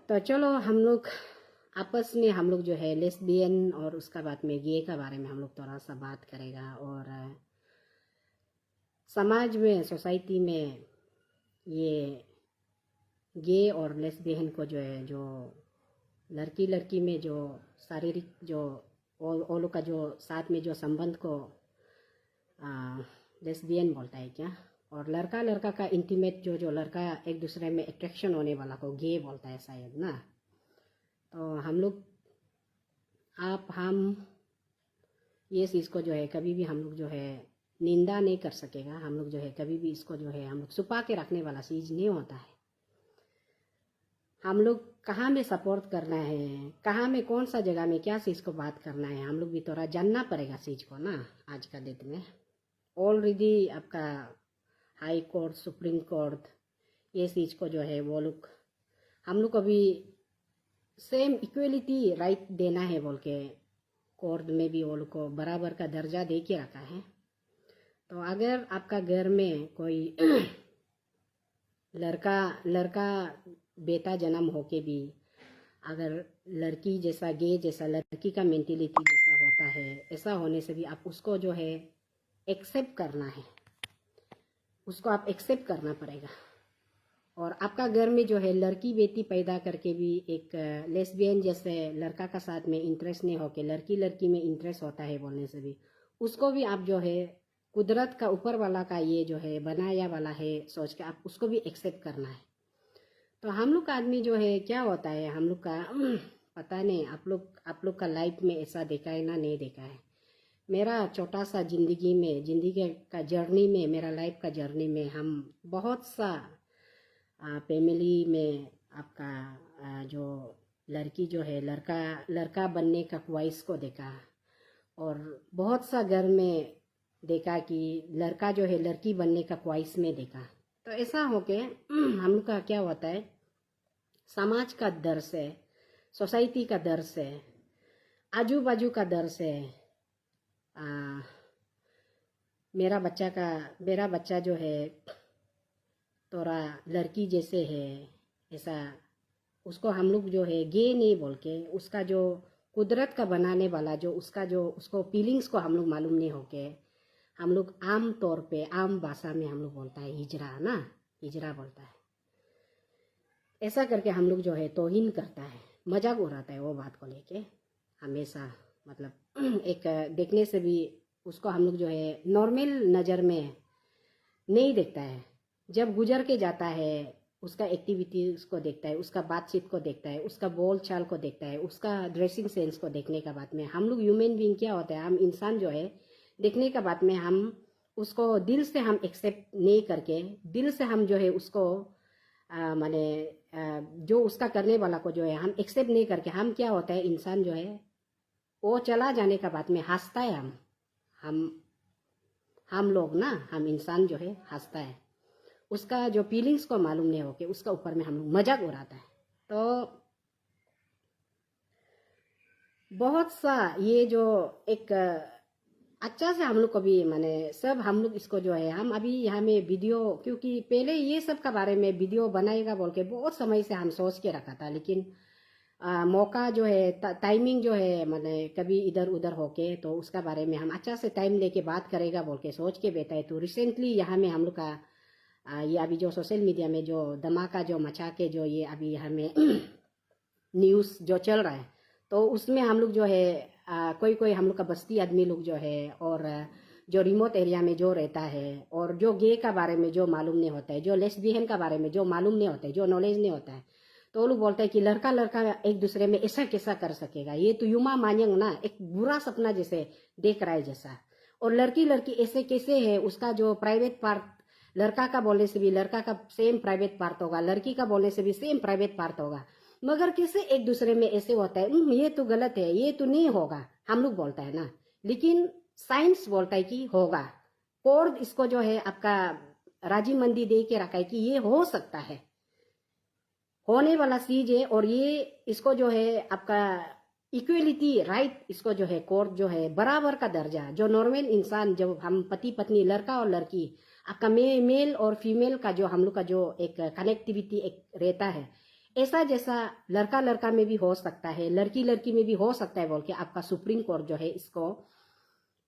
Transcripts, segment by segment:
तो चलो हम लोग आपस में हम लोग जो है लेस्बियन और उसका बाद में गे का बारे में हम लोग थोड़ा सा बात करेगा। और समाज में सोसाइटी में ये गे और लेस्बियन को जो है जो लड़की लड़की में जो शारीरिक जो वो लोग का जो साथ में जो संबंध को लेस्बियन बोलता है क्या, और लड़का लड़का का इंटीमेट जो लड़का एक दूसरे में अट्रैक्शन होने वाला को गे बोलता है शायद ना। तो हम लोग हम ये चीज़ को जो है कभी भी हम लोग जो है निंदा नहीं कर सकेगा। हम लोग जो है कभी भी इसको जो है हम लोग छुपा के रखने वाला चीज़ नहीं होता है। हम लोग कहाँ में सपोर्ट करना है, कहाँ में कौन सा जगह में क्या चीज़ को बात करना है, हम लोग भी थोड़ा जानना पड़ेगा चीज़ को ना। आज का डेट में ऑलरेडी आपका हाई कोर्ट सुप्रीम कोर्ट ये चीज़ को जो है वो लोग हम लोग को भी सेम इक्वलिटी राइट देना है बोल के कोर्ट में भी वो लोग को बराबर का दर्जा दे के रखा है। तो अगर आपका घर में कोई लड़का बेटा जन्म होके भी अगर लड़की जैसा गे जैसा लड़की का मेंटेलिटी जैसा होता है, ऐसा होने से भी आप उसको जो है एक्सेप्ट करना है, उसको आप एक्सेप्ट करना पड़ेगा। और आपका घर में जो है लड़की बेटी पैदा करके भी एक लेस्बियन जैसे लड़का का साथ में इंटरेस्ट नहीं होके लड़की लड़की में इंटरेस्ट होता है बोलने से भी उसको भी आप जो है कुदरत का ऊपर वाला का ये जो है बनाया वाला है सोच के आप उसको भी एक्सेप्ट करना है। तो हम लोग का आदमी जो है क्या होता है हम लोग का पता नहीं आप लोग का लाइफ में ऐसा देखा है ना नहीं देखा है। मेरा छोटा सा जिंदगी का जर्नी में मेरा लाइफ का जर्नी में हम बहुत सा फैमिली में आपका जो लड़की जो है लड़का बनने का ख्वाहिश को देखा, और बहुत सा घर में देखा कि लड़का जो है लड़की बनने का ख्वाहिश में देखा। तो ऐसा हो के हम लोग का क्या होता है समाज का डर से, सोसाइटी का डर से, आजू बाजू का डर से मेरा बच्चा जो है थोड़ा लड़की जैसे है ऐसा उसको हम लोग जो है गे नहीं बोल के उसका जो कुदरत का बनाने वाला जो उसको फीलिंग्स को हम लोग मालूम नहीं होके हम लोग आम तौर पे आम भाषा में हम लोग बोलता है हिजरा बोलता है। ऐसा करके हम लोग जो है तौहीन करता है, मजाक उड़ाता है वो बात को लेके हमेशा। मतलब एक देखने से भी उसको हम लोग जो है नॉर्मल नज़र में नहीं देखता है। जब गुजर के जाता है उसका एक्टिविटीज को देखता है, उसका बातचीत को देखता है, उसका बोल चाल को देखता है, उसका ड्रेसिंग सेंस को देखने का बाद में हम लोग ह्यूमन बीइंग क्या होता है हम इंसान जो है देखने का बाद में हम उसको दिल से हम एक्सेप्ट नहीं करके दिल से हम जो है उसको माने जो उसका करने वाला को जो है हम एक्सेप्ट नहीं करके हम क्या होता है इंसान जो है वो चला जाने का बाद में हंसता है। हम लोग ना हम इंसान जो है हंसता है, उसका जो फीलिंग्स को मालूम नहीं होके उसका ऊपर में हम लोग मजाक उड़ाता है। तो बहुत सा ये जो एक अच्छा से हम लोग को भी माने सब हम लोग इसको जो है हम अभी यहाँ में वीडियो क्योंकि पहले ये सब का बारे में वीडियो बनाएगा बोल के बहुत समय से हम सोच के रखा था, लेकिन मौका जो है टाइमिंग जो है माने कभी इधर उधर होके तो उसका बारे में हम अच्छा से टाइम लेके बात करेगा बोल के सोच के बैठा है। तो रिसेंटली यहाँ में हम लोग का ये अभी जो सोशल मीडिया में जो धमाका जो मचा के जो ये अभी हमें न्यूज़ जो चल रहा है तो उसमें हम लोग जो है कोई हम लोग का बस्ती आदमी लोग जो है और जो रिमोट एरिया में जो रहता है और जो गे का बारे में जो मालूम नहीं होता है, जो लेस्बियन का बारे में जो मालूम नहीं होता है, जो नॉलेज नहीं होता है, तो वो लोग बोलते हैं कि लड़का एक दूसरे में ऐसा कैसा कर सकेगा, ये तो युमा मान्यंग ना एक बुरा सपना जैसे देख रहा है जैसा। और लड़की ऐसे कैसे है उसका जो प्राइवेट पार्ट लड़का का बोलने से भी लड़का का सेम प्राइवेट पार्ट होगा, लड़की का बोलने से भी सेम प्राइवेट पार्ट होगा, मगर कैसे एक दूसरे में ऐसे होता है ये तो गलत है, ये तो नहीं होगा हम लोग बोलता है ना, लेकिन साइंस बोलता है कि होगा। कोर्ट इसको जो है आपका राजी मंदी दे के रखा है कि ये हो सकता है, होने वाला चीज है। और ये इसको जो है आपका इक्वलिटी राइट इसको जो है कोर्ट जो है बराबर का दर्जा जो नॉर्मल इंसान जब हम पति पत्नी लड़का और लड़की आपका मेल और फीमेल का जो हम लोग का जो एक कनेक्टिविटी एक रहता है ऐसा जैसा लड़का लड़का में भी हो सकता है, लड़की लड़की में भी हो सकता है बोल के आपका सुप्रीम कोर्ट जो है इसको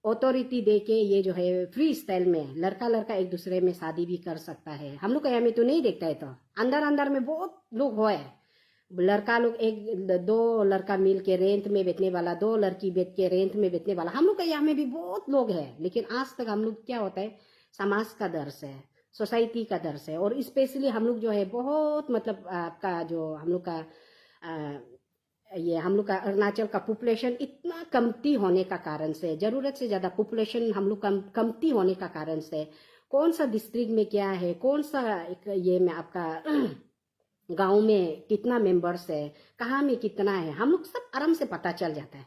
अथॉरिटी दे के ये जो है फ्री स्टाइल में लड़का लड़का एक दूसरे में शादी भी कर सकता है। हम लोग यहाँ में तो नहीं देखता है, तो अंदर अंदर में बहुत लोग हो है, लड़का लोग एक दो लड़का मिल के रेंट में बेचने वाला, दो लड़की बेच के रेंट में बेचने वाला, हम लोग के यहाँ में भी बहुत लोग हैं। लेकिन आज तक हम लोग क्या होता है, समाज का डर से, सोसाइटी का डर से, और स्पेशली हम लोग जो है बहुत मतलब आपका जो हम लोग का ये हम लोग का अरुणाचल का पॉपुलेशन इतना कमती होने का कारण से, जरूरत से ज्यादा पॉपुलेशन हम लोग कमती होने का कारण से, कौन सा डिस्ट्रिक्ट में क्या है, कौन सा ये में आपका गांव में कितना मेंबर्स है, कहाँ में कितना है, हम लोग सब आराम से पता चल जाता है।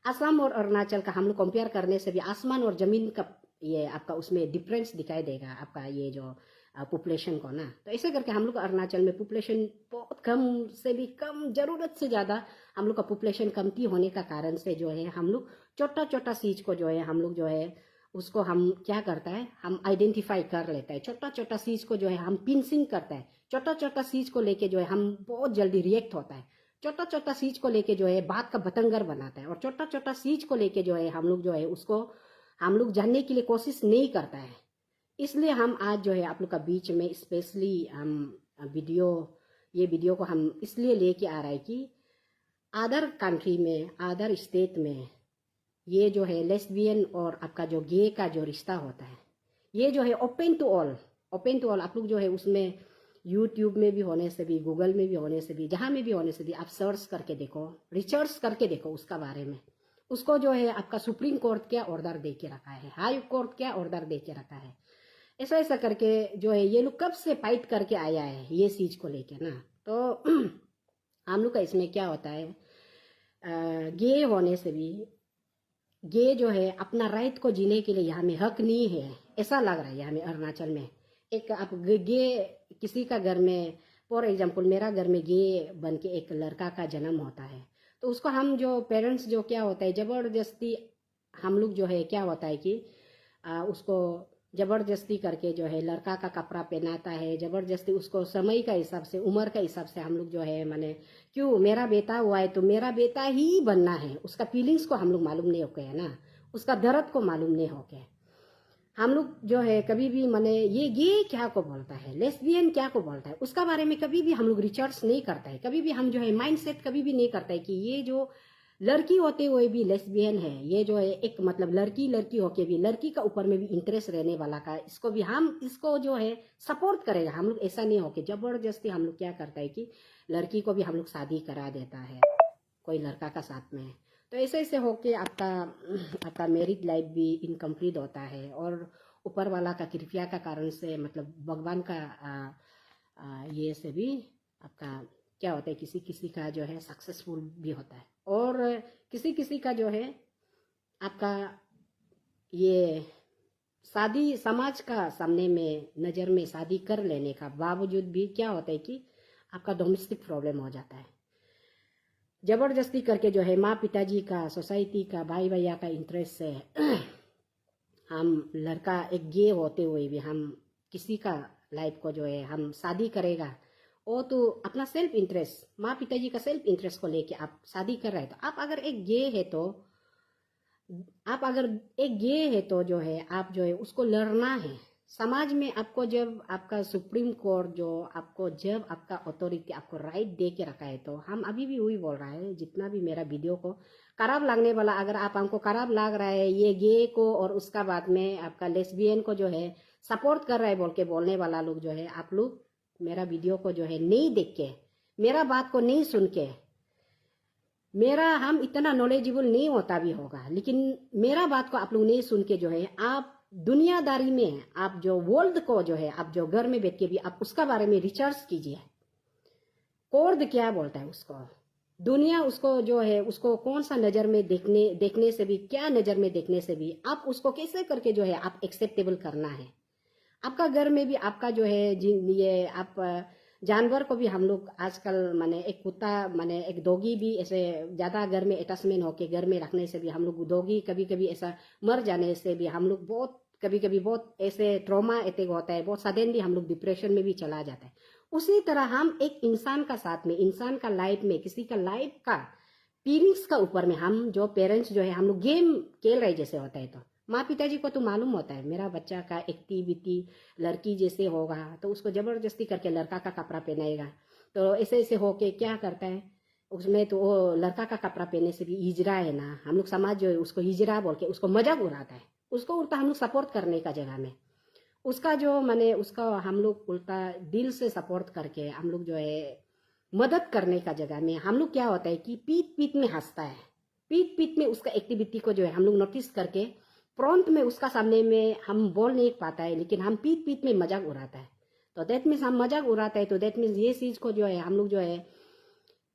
असम और अरुणाचल का हम लोग कंपेयर करने से भी आसमान और जमीन का ये आपका उसमें डिफरेंस दिखाई देगा आपका ये जो पॉपुलेशन को ना। तो ऐसे करके हम लोग अरुणाचल में पॉपुलेशन बहुत कम से भी कम, जरूरत से ज़्यादा हम लोग का पॉपुलेशन कमती होने का कारण से जो है हम लोग छोटा छोटा चीज को जो है हम लोग जो है उसको हम क्या करता है, हम आइडेंटिफाई कर लेता है। छोटा छोटा चीज को जो है हम पिंसिंग करता है, छोटा छोटा चीज को लेके जो है हम बहुत जल्दी रिएक्ट होता है, छोटा छोटा चीज को लेके जो है बात का बतंगर बनाता है, और छोटा छोटा चीज को लेके जो है हम लोग जो है उसको हम लोग जानने के लिए कोशिश नहीं करता है। इसलिए हम आज जो है आप लोग का बीच में स्पेशली हम ये वीडियो को हम इसलिए लेके आ रहा है कि अदर कंट्री में, अदर स्टेट में ये जो है लेस्बियन और आपका जो गे का जो रिश्ता होता है ये जो है open to all, open to all. आप लोग जो है उसमें यूट्यूब में भी होने से भी, गूगल में भी होने से भी, जहाँ में भी होने से भी आप सर्च करके देखो, रिसर्च करके देखो उसका बारे में। उसको जो है आपका सुप्रीम कोर्ट क्या ऑर्डर दे के रखा है, हाई कोर्ट क्या ऑर्डर दे के रखा है, ऐसा ऐसा करके जो है ये लोग कब से फाइट करके आया है ये चीज को लेके ना। तो हम लोग का इसमें क्या होता है, गे होने से भी, गे जो है अपना राइट को जीने के लिए यहाँ में हक नहीं है, ऐसा लग रहा है यहाँ में अरुणाचल में। एक आप गे किसी का घर में, फॉर एग्जाम्पल मेरा घर में गे बन के एक लड़का का जन्म होता है, तो उसको हम जो पेरेंट्स जो क्या होता है जबरदस्ती हम लोग जो है क्या होता है कि उसको जबरदस्ती करके जो है लड़का का कपड़ा पहनाता है, जबरदस्ती उसको समय का हिसाब से, उम्र का हिसाब से हम लोग जो है माने क्यों मेरा बेटा हुआ है तो मेरा बेटा ही बनना है, उसका फीलिंग्स को हम लोग मालूम नहीं होके है ना, उसका दर्द को मालूम नहीं होके हम लोग जो है कभी भी माने ये गे क्या को बोलता है, लेस्बियन क्या को बोलता है, उसका बारे में कभी भी हम लोग रिसर्च नहीं करता है। कभी भी हम जो है माइंडसेट कभी भी नहीं करता है कि ये जो लड़की होते हुए भी लेस्बियन है, ये जो है एक मतलब लड़की लड़की होके भी लड़की का ऊपर में भी इंटरेस्ट रहने वाला का, इसको भी हम इसको जो है सपोर्ट करेगा। हम लोग ऐसा नहीं होके जबरदस्ती हम लोग क्या करता है कि लड़की को भी हम लोग शादी करा देता है कोई लड़का का साथ में। तो ऐसे ऐसे होके आपका मैरिड लाइफ भी इनकम्प्लीट होता है, और ऊपर वाला का कृपया का कारण से मतलब भगवान का ये से भी आपका क्या होता है, किसी किसी का जो है सक्सेसफुल भी होता है, और किसी किसी का जो है आपका ये शादी समाज का सामने में नज़र में शादी कर लेने का बावजूद भी क्या होता है कि आपका डोमेस्टिक प्रॉब्लम हो जाता है। जबरदस्ती करके जो है माँ पिताजी का, सोसाइटी का, भाई भैया का इंटरेस्ट से हम लड़का एक गे होते हुए भी हम किसी का लाइफ को जो है हम शादी करेगा, वो तो अपना सेल्फ इंटरेस्ट, माँ पिताजी का सेल्फ इंटरेस्ट को लेके आप शादी कर रहे हैं। तो आप अगर एक गे है तो जो है आप जो है उसको लड़ना है समाज में। आपको जब आपका सुप्रीम कोर्ट जो आपको जब आपका अथॉरिटी आपको राइट दे के रखा है, तो हम अभी भी वही बोल रहा है, जितना भी मेरा वीडियो को खराब लगने वाला, अगर आप हमको खराब लग रहा है ये गे को और उसका बाद में आपका लेस्बियन को जो है सपोर्ट कर रहा है बोल के बोलने वाला लोग जो है, आप लोग मेरा वीडियो को जो है नहीं देख के, मेरा बात को नहीं सुन के, मेरा हम इतना नॉलेजेबल नहीं होता भी होगा, लेकिन मेरा बात को आप लोग नहीं सुन के जो है आप दुनियादारी में आप जो वर्ल्ड को जो है आप जो घर में बैठ के भी आप उसका बारे में रिसर्च कीजिए, कोर्ट क्या बोलता है उसको, दुनिया उसको जो है उसको कौन सा नजर में देखने से भी, क्या नजर में देखने से भी आप उसको कैसे करके जो है आप एक्सेप्टेबल करना है। आपका घर में भी आपका जो है ये आप जानवर को भी हम लोग आजकल माने एक कुत्ता माने एक डॉगी भी ऐसे ज़्यादा घर में अटैचमेंट होके घर में रखने से भी हम लोग डॉगी कभी कभी ऐसा मर जाने से भी हम लोग बहुत कभी कभी बहुत ऐसे ट्रॉमा अटैक होता है, बहुत सडनली हम लोग डिप्रेशन में भी चला जाता है। उसी तरह हम एक इंसान का साथ में, इंसान का लाइफ में, किसी का लाइफ का फीलिंग्स का ऊपर में हम जो पेरेंट्स जो है हम लोग गेम खेल रहे जैसे होता है। तो माँ पिताजी को तो मालूम होता है मेरा बच्चा का एक्टिविटी लड़की जैसे होगा तो उसको जबरदस्ती करके लड़का का कपड़ा पहनाएगा, तो ऐसे ऐसे होके क्या करता है उसमें, तो वो लड़का का कपड़ा पहनने से भी हिजरा है ना, हम लोग समाज जो है उसको हिजरा बोल के उसको मजाक उड़ाता है। उसको उल्टा हम लोग सपोर्ट करने का जगह में उसका जो माने उसका हम लोग उल्टा दिल से सपोर्ट करके हम लोग जो है मदद करने का जगह में हम लोग क्या होता है कि पीठ पीठ में हंसता है, पीठ पीठ में उसका एक्टिविटी को जो है हम लोग नोटिस करके फ्रंट में उसका सामने में हम बोल नहीं पाता है, लेकिन हम पीठ पीठ में मजाक उड़ाता है। तो दैट मीन्स हम मजाक उड़ाता है, तो दैट मीन्स ये चीज को जो है हम लोग जो है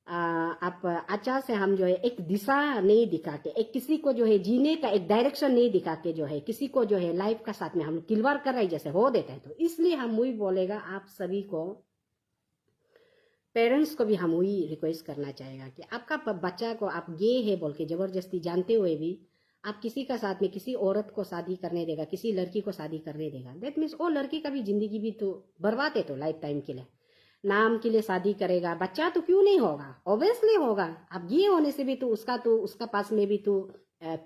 आप अच्छा से हम जो है एक दिशा नहीं दिखा के, एक किसी को जो है जीने का एक डायरेक्शन नहीं दिखा के जो है किसी को जो है लाइफ का साथ में हम लोग खिलवाड़ कर रहे जैसे हो देता है। तो इसलिए हम वही बोलेगा आप सभी को, पेरेंट्स को भी हम वही रिक्वेस्ट करना चाहेगा कि आपका बच्चा को आप गे है बोल के जबरदस्ती जानते हुए भी आप किसी का साथ में किसी औरत को शादी करने देगा, किसी लड़की को शादी करने देगा, दैट मीन्स वो लड़की का भी जिंदगी भी तो बर्बाद है। तो लाइफ टाइम के लिए नाम के लिए शादी करेगा, बच्चा तो क्यों नहीं होगा, ऑब्वियसली होगा। अब ये होने से भी तो उसका पास में भी तो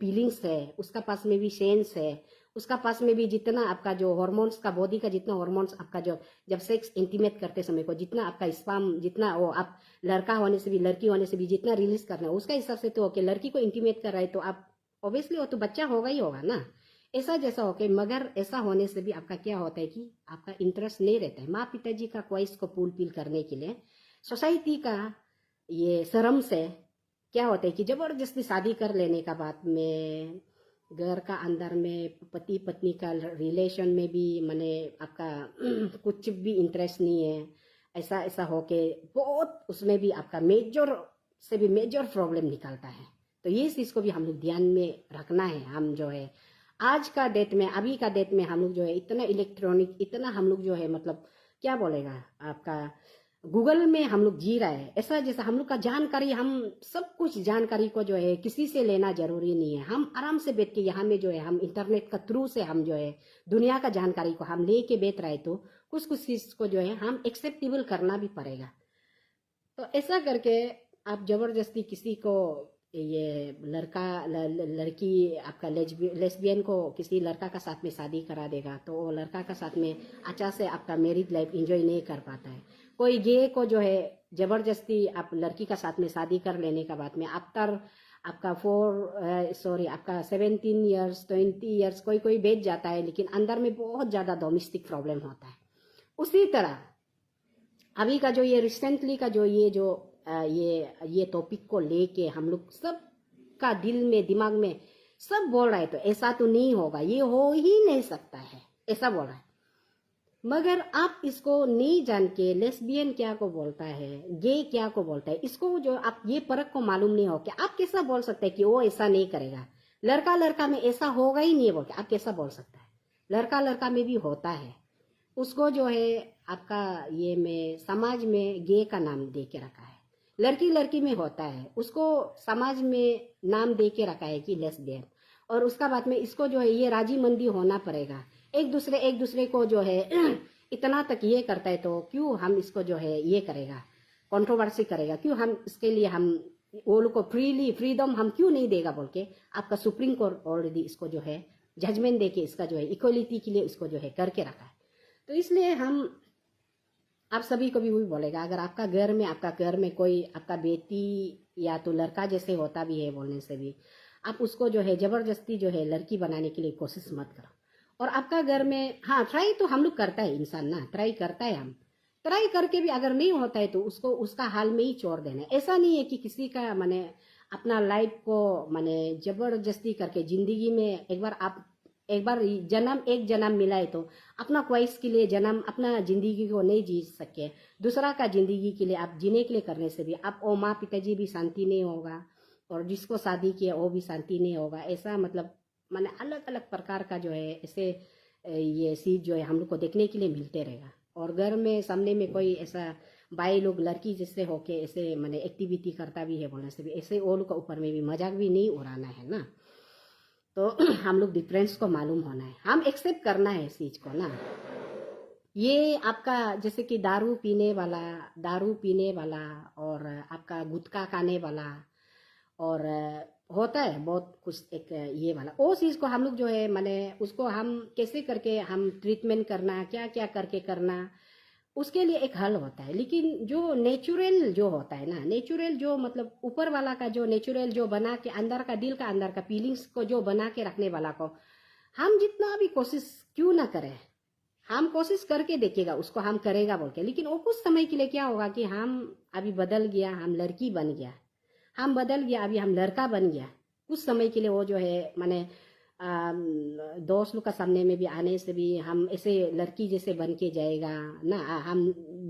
फीलिंग्स है, उसका पास में भी सेंस है, उसका पास में भी जितना आपका जो हार्मोन्स का बॉडी का जितना हार्मोन्स आपका जो जब सेक्स इंटीमेट करते समय को जितना आपका स्पर्म जितना वो आप लड़का होने से भी लड़की होने से भी जितना रिलीज करना है उसका हिसाब से तो ओके लड़की को इंटीमेट कर रहा है तो आप ऑब्वियसली वो तो बच्चा होगा ही होगा ना, ऐसा जैसा ओके। मगर ऐसा होने से भी आपका क्या होता है कि आपका इंटरेस्ट नहीं रहता है माँ पिताजी का ख्वाहिश को फुलफिल करने के लिए। सोसाइटी का ये शर्म से क्या होता है कि जबरदस्ती शादी कर लेने का बाद में घर का अंदर में पति पत्नी का रिलेशन में भी माने आपका कुछ भी इंटरेस्ट नहीं है, ऐसा ऐसा होके बहुत उसमें भी आपका मेजर से भी मेजर प्रॉब्लम निकलता है। तो ये चीज को भी हम लोग ध्यान में रखना है। हम जो है आज का डेट में अभी का डेट में हम लोग जो है इतना इलेक्ट्रॉनिक इतना हम लोग जो है मतलब क्या बोलेगा आपका गूगल में हम लोग जी रहा है, ऐसा जैसा हम लोग का जानकारी हम सब कुछ जानकारी को जो है किसी से लेना जरूरी नहीं है। हम आराम से बैठ के यहाँ में जो है हम इंटरनेट का थ्रू से हम जो है दुनिया का जानकारी को हम लेके बैठ रहे तो कुछ कुछ चीज को जो है हम एक्सेप्टेबल करना भी पड़ेगा। तो ऐसा करके आप जबरदस्ती किसी को ये लड़की आपका लेस्बियन को किसी लड़का का साथ में शादी करा देगा तो वो लड़का का साथ में अच्छा से आपका मैरिड लाइफ एंजॉय नहीं कर पाता है। कोई गे को जो है जबरदस्ती आप लड़की का साथ में शादी कर लेने का बाद में आफ्टर आपका आपका 17 ईयर्स 20 ईयर्स कोई कोई बेच जाता है, लेकिन अंदर में बहुत ज्यादा डोमेस्टिक प्रॉब्लम होता है। उसी तरह अभी का जो ये रिसेंटली का जो ये टॉपिक को लेके हम लोग सब का दिल में दिमाग में सब बोल रहा है तो ऐसा तो नहीं होगा, ये हो ही नहीं सकता है, ऐसा बोल रहा है। मगर आप इसको नहीं जान के लेस्बियन क्या को बोलता है, गे क्या को बोलता है, इसको जो आप ये फर्क को मालूम नहीं हो कि आप कैसा बोल सकते हैं कि वो ऐसा नहीं करेगा, लड़का लड़का में ऐसा होगा ही नहीं बोल के आप कैसा बोल सकता है। लड़का लड़का में भी होता है, उसको जो है आपका ये में समाज में गे का नाम दे के रखा है, लड़की लड़की में होता है उसको समाज में नाम दे के रखा है कि लेस्बियन। और उसका बाद में इसको जो है ये राजी मंदी होना पड़ेगा, एक दूसरे को जो है इतना तक ये करता है तो क्यों हम इसको जो है ये करेगा कंट्रोवर्सी करेगा, क्यों हम इसके लिए हम वो लोग को फ्रीडम हम क्यों नहीं देगा बोल के आपका सुप्रीम कोर्ट ऑलरेडी इसको जो है जजमेंट दे के इसका जो है इक्वलिटी के लिए इसको जो है करके रखा है। तो इसलिए हम आप सभी को भी वही बोलेगा, अगर आपका घर में कोई आपका बेटी या तो लड़का जैसे होता भी है बोलने से भी आप उसको जो है जबरदस्ती जो है लड़की बनाने के लिए कोशिश मत करो। और आपका घर में हाँ ट्राई तो हम लोग करता है इंसान ना, ट्राई करता है, हम ट्राई करके भी अगर नहीं होता है तो उसको उसका हाल में ही छोड़ देना। ऐसा नहीं है कि किसी का माने अपना लाइफ को माने जबरदस्ती करके जिंदगी में एक बार जन्म मिला है तो अपना ख्वाहिश के लिए जन्म अपना जिंदगी को नहीं जी सके, दूसरा का जिंदगी के लिए आप जीने के लिए करने से भी आप ओ माँ पिताजी भी शांति नहीं होगा और जिसको शादी किया वो भी शांति नहीं होगा। ऐसा मतलब माने अलग अलग प्रकार का जो है ऐसे ये चीज जो है हम लोग को देखने के लिए मिलते रहेगा। और घर में सामने में कोई ऐसा भाई लोग लड़की जैसे होके ऐसे माने एक्टिविटी करता भी है बोलने से भी ऐसे वो लोग का ऊपर में भी मजाक भी नहीं उड़ाना है ना। तो हम लोग डिफरेंस को मालूम होना है, हम एक्सेप्ट करना है इस चीज को ना। ये आपका जैसे कि दारू पीने वाला और आपका गुटखा खाने वाला और होता है बहुत कुछ एक ये वाला वो चीज़ को हम लोग जो है माने उसको हम कैसे करके हम ट्रीटमेंट करना क्या क्या करके करना उसके लिए एक हल होता है। लेकिन जो नेचुरल जो होता है ना, नेचुरल जो मतलब ऊपर वाला का जो नेचुरल जो बना के अंदर का दिल का अंदर का फीलिंग्स को जो बना के रखने वाला को हम जितना भी कोशिश क्यों ना करें, हम कोशिश करके देखिएगा उसको हम करेगा बोल के, लेकिन वो कुछ समय के लिए क्या होगा कि हम अभी बदल गया, हम लड़की बन गया, हम बदल गया, अभी हम लड़का बन गया। कुछ समय के लिए वो जो है माने दोस्त लोग का सामने में भी आने से भी हम ऐसे लड़की जैसे बन के जाएगा ना। हम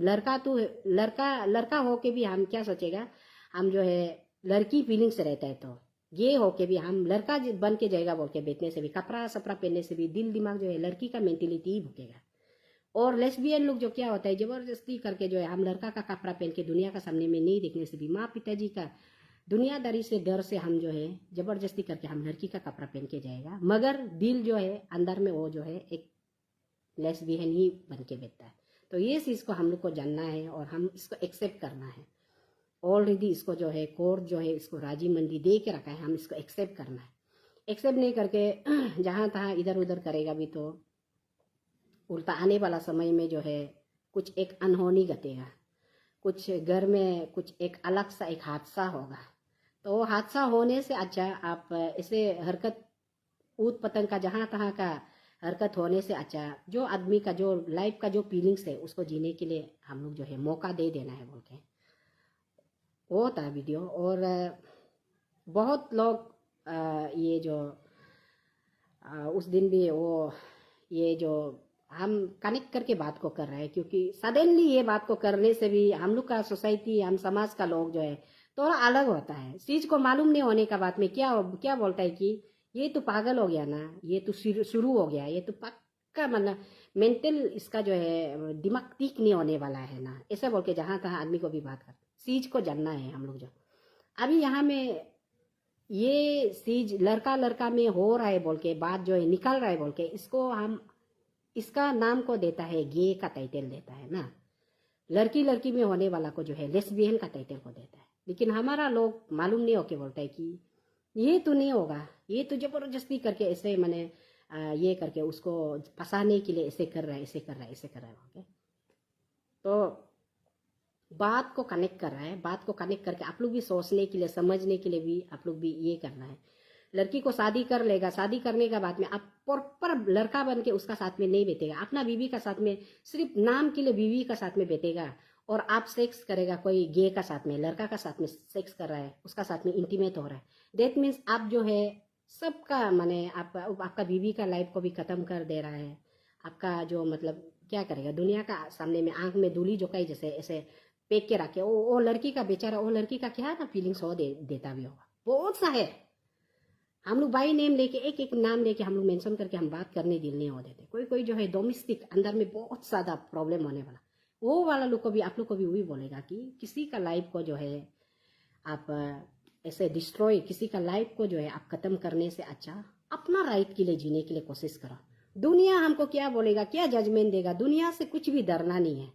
लड़का तो लड़का हो के भी हम क्या सोचेगा, हम जो है लड़की फीलिंग से रहता है तो ये हो के भी हम लड़का बन के जाएगा बोल के बेचने से भी, कपड़ा सपड़ा पहनने से भी दिल दिमाग जो है लड़की का मेंटेलिटी ही भुकेगा। और लेस्बियन लोग जो क्या होता है जबरदस्ती करके जो है हम लड़का का कपड़ा पहन के दुनिया का सामने में नहीं देखने से भी, माँ पिताजी का दुनियादारी से डर से हम जो है जबरदस्ती करके हम लड़की का कपड़ा पहन के जाएगा, मगर दिल जो है अंदर में वो जो है एक लेस्बियन ही बन के बैठता है। तो ये चीज़ को हम लोग को जानना है और हम इसको एक्सेप्ट करना है। ऑलरेडी इसको जो है कोर्ट जो है इसको राजी मंदी दे के रखा है, हम इसको एक्सेप्ट करना है। एक्सेप्ट नहीं करके जहाँ तहाँ इधर उधर करेगा भी तो उल्टा आने वाला समय में जो है कुछ एक अनहोनी घटेगा, कुछ घर में कुछ एक अलग सा एक हादसा होगा। तो वो हादसा होने से अच्छा आप ऐसे हरकत ऊत पतंग का जहाँ तहाँ का हरकत होने से अच्छा जो आदमी का जो लाइफ का जो फीलिंग्स है उसको जीने के लिए हम लोग जो है मौका दे देना है बोल के वो था वीडियो। और बहुत लोग ये जो उस दिन भी वो ये जो हम कनेक्ट करके बात को कर रहे हैं, क्योंकि सडनली ये बात को करने से भी हम लोग का सोसाइटी हम समाज का लोग जो है थोड़ा अलग होता है। चीज को मालूम नहीं होने का बात में क्या क्या बोलता है कि ये तो पागल हो गया ना, ये तो शुरू हो गया, ये तो पक्का मतलब मेंटल इसका जो है दिमाग ठीक नहीं होने वाला है ना, ऐसा बोल के जहाँ तहाँ आदमी को भी बात कर चीज को जानना है। हम लोग जो अभी यहाँ में ये चीज लड़का लड़का में हो रहा है बोल के बात जो है निकल रहा है बोल के इसको हम इसका नाम को देता है गे का टाइटल देता है ना, लड़की लड़की में होने वाला को जो है लेस्बियन का टाइटल को देता है। लेकिन हमारा लोग मालूम नहीं होके बोलता है कि ये तो नहीं होगा, ये तो जबरदस्ती करके ऐसे मैंने ये करके उसको फंसाने के लिए ऐसे कर रहा है, ऐसे कर रहा है, ऐसे कर रहा है ओके। तो बात को कनेक्ट कर रहा है, बात को कनेक्ट करके आप लोग भी सोचने के लिए समझने के लिए भी आप लोग भी ये करना है। लड़की को शादी कर लेगा, शादी करने के बाद में आप प्रॉपर लड़का बन के उसका साथ में नहीं बैठेगा, अपना बीवी का साथ में सिर्फ नाम के लिए बीवी का साथ में बैठेगा और आप सेक्स करेगा कोई गे का साथ में, लड़का का साथ में सेक्स कर रहा है, उसका साथ में इंटीमेट हो रहा है। दैट मीन्स आप जो है सबका माने आपका बीवी का लाइफ को भी खत्म कर दे रहा है। आपका जो मतलब क्या करेगा दुनिया का सामने में आंख में धूली झोंकाई जैसे ऐसे पेक के रखे वो लड़की का बेचारा, वो लड़की का क्या ना फीलिंग्स हो देता भी होगा। बहुत सा है, हम लोग बाई नेम लेके एक एक नाम लेके हम लोग मेंशन करके हम बात करने दिल नहीं हो देते। कोई कोई जो है डोमेस्टिक अंदर में बहुत ज्यादा प्रॉब्लम होने वाला वो वाला लोग को भी आप लोग को भी वही बोलेगा कि किसी का लाइफ को जो है आप ऐसे डिस्ट्रॉय, किसी का लाइफ को जो है आप खत्म करने से अच्छा अपना राइट के लिए जीने के लिए कोशिश करो। दुनिया हमको क्या बोलेगा, क्या जजमेंट देगा, दुनिया से कुछ भी डरना नहीं है,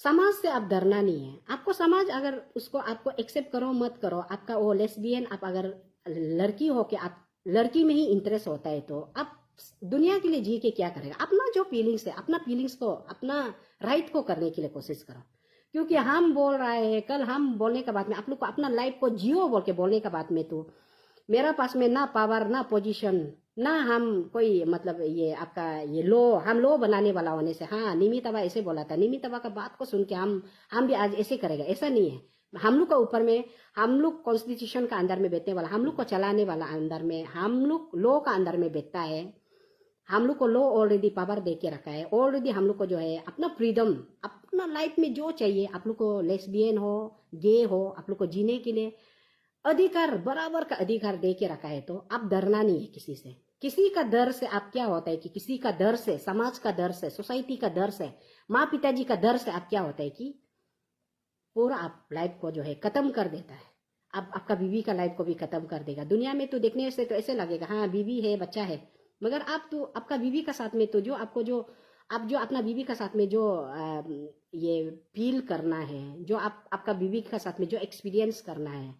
समाज से आप डरना नहीं है। आपको समाज अगर उसको आपको एक्सेप्ट करो मत करो, आपका वो लेस्बियन आप अगर लड़की हो के आप लड़की में ही इंटरेस्ट होता है तो आप दुनिया के लिए जी के क्या करेगा। अपना जो फीलिंग्स है अपना फीलिंग्स को अपना राइट को करने के लिए कोशिश करो, क्योंकि हम बोल रहे हैं कल हम बोलने के बाद में आप लोग को अपना लाइफ को जियो बोल के बोलने के बाद में तो मेरा पास में ना पावर ना पोजीशन ना हम कोई मतलब ये आपका ये हम लो बनाने वाला होने से। हाँ निमितवा ऐसे बोला था, निमितवा का बात को सुन के हम भी आज ऐसे करेगा, ऐसा नहीं है। हम लोग का ऊपर में हम लोग कॉन्स्टिट्यूशन का अंदर में बैठने वाला, हम लोग को चलाने वाला अंदर में हम लोग लॉ का अंदर में बैठता है। हम लोग को लॉ ऑलरेडी पावर दे के रखा है, ऑलरेडी हम लोग को जो है अपना फ्रीडम अपना लाइफ में जो चाहिए आप लोग को लेस्बियन हो गे हो आप लोग को जीने के लिए अधिकार बराबर का अधिकार दे के रखा है। तो आप डरना नहीं है किसी से, किसी का डर से आप क्या होता है कि किसी का डर से, समाज का डर से, सोसाइटी का डर से, माँ पिताजी का डर से आप क्या होता है कि पूरा आप लाइफ को जो है खत्म कर देता है। अब आपका बीवी का लाइफ को भी खत्म कर देगा। दुनिया में तो देखने से तो ऐसे लगेगा हाँ बीवी है बच्चा है, मगर आप तो आपका बीवी का साथ में तो जो आपको जो आप जो अपना बीवी का साथ में जो ये फील करना है, जो आपका बीवी का साथ में जो एक्सपीरियंस करना है,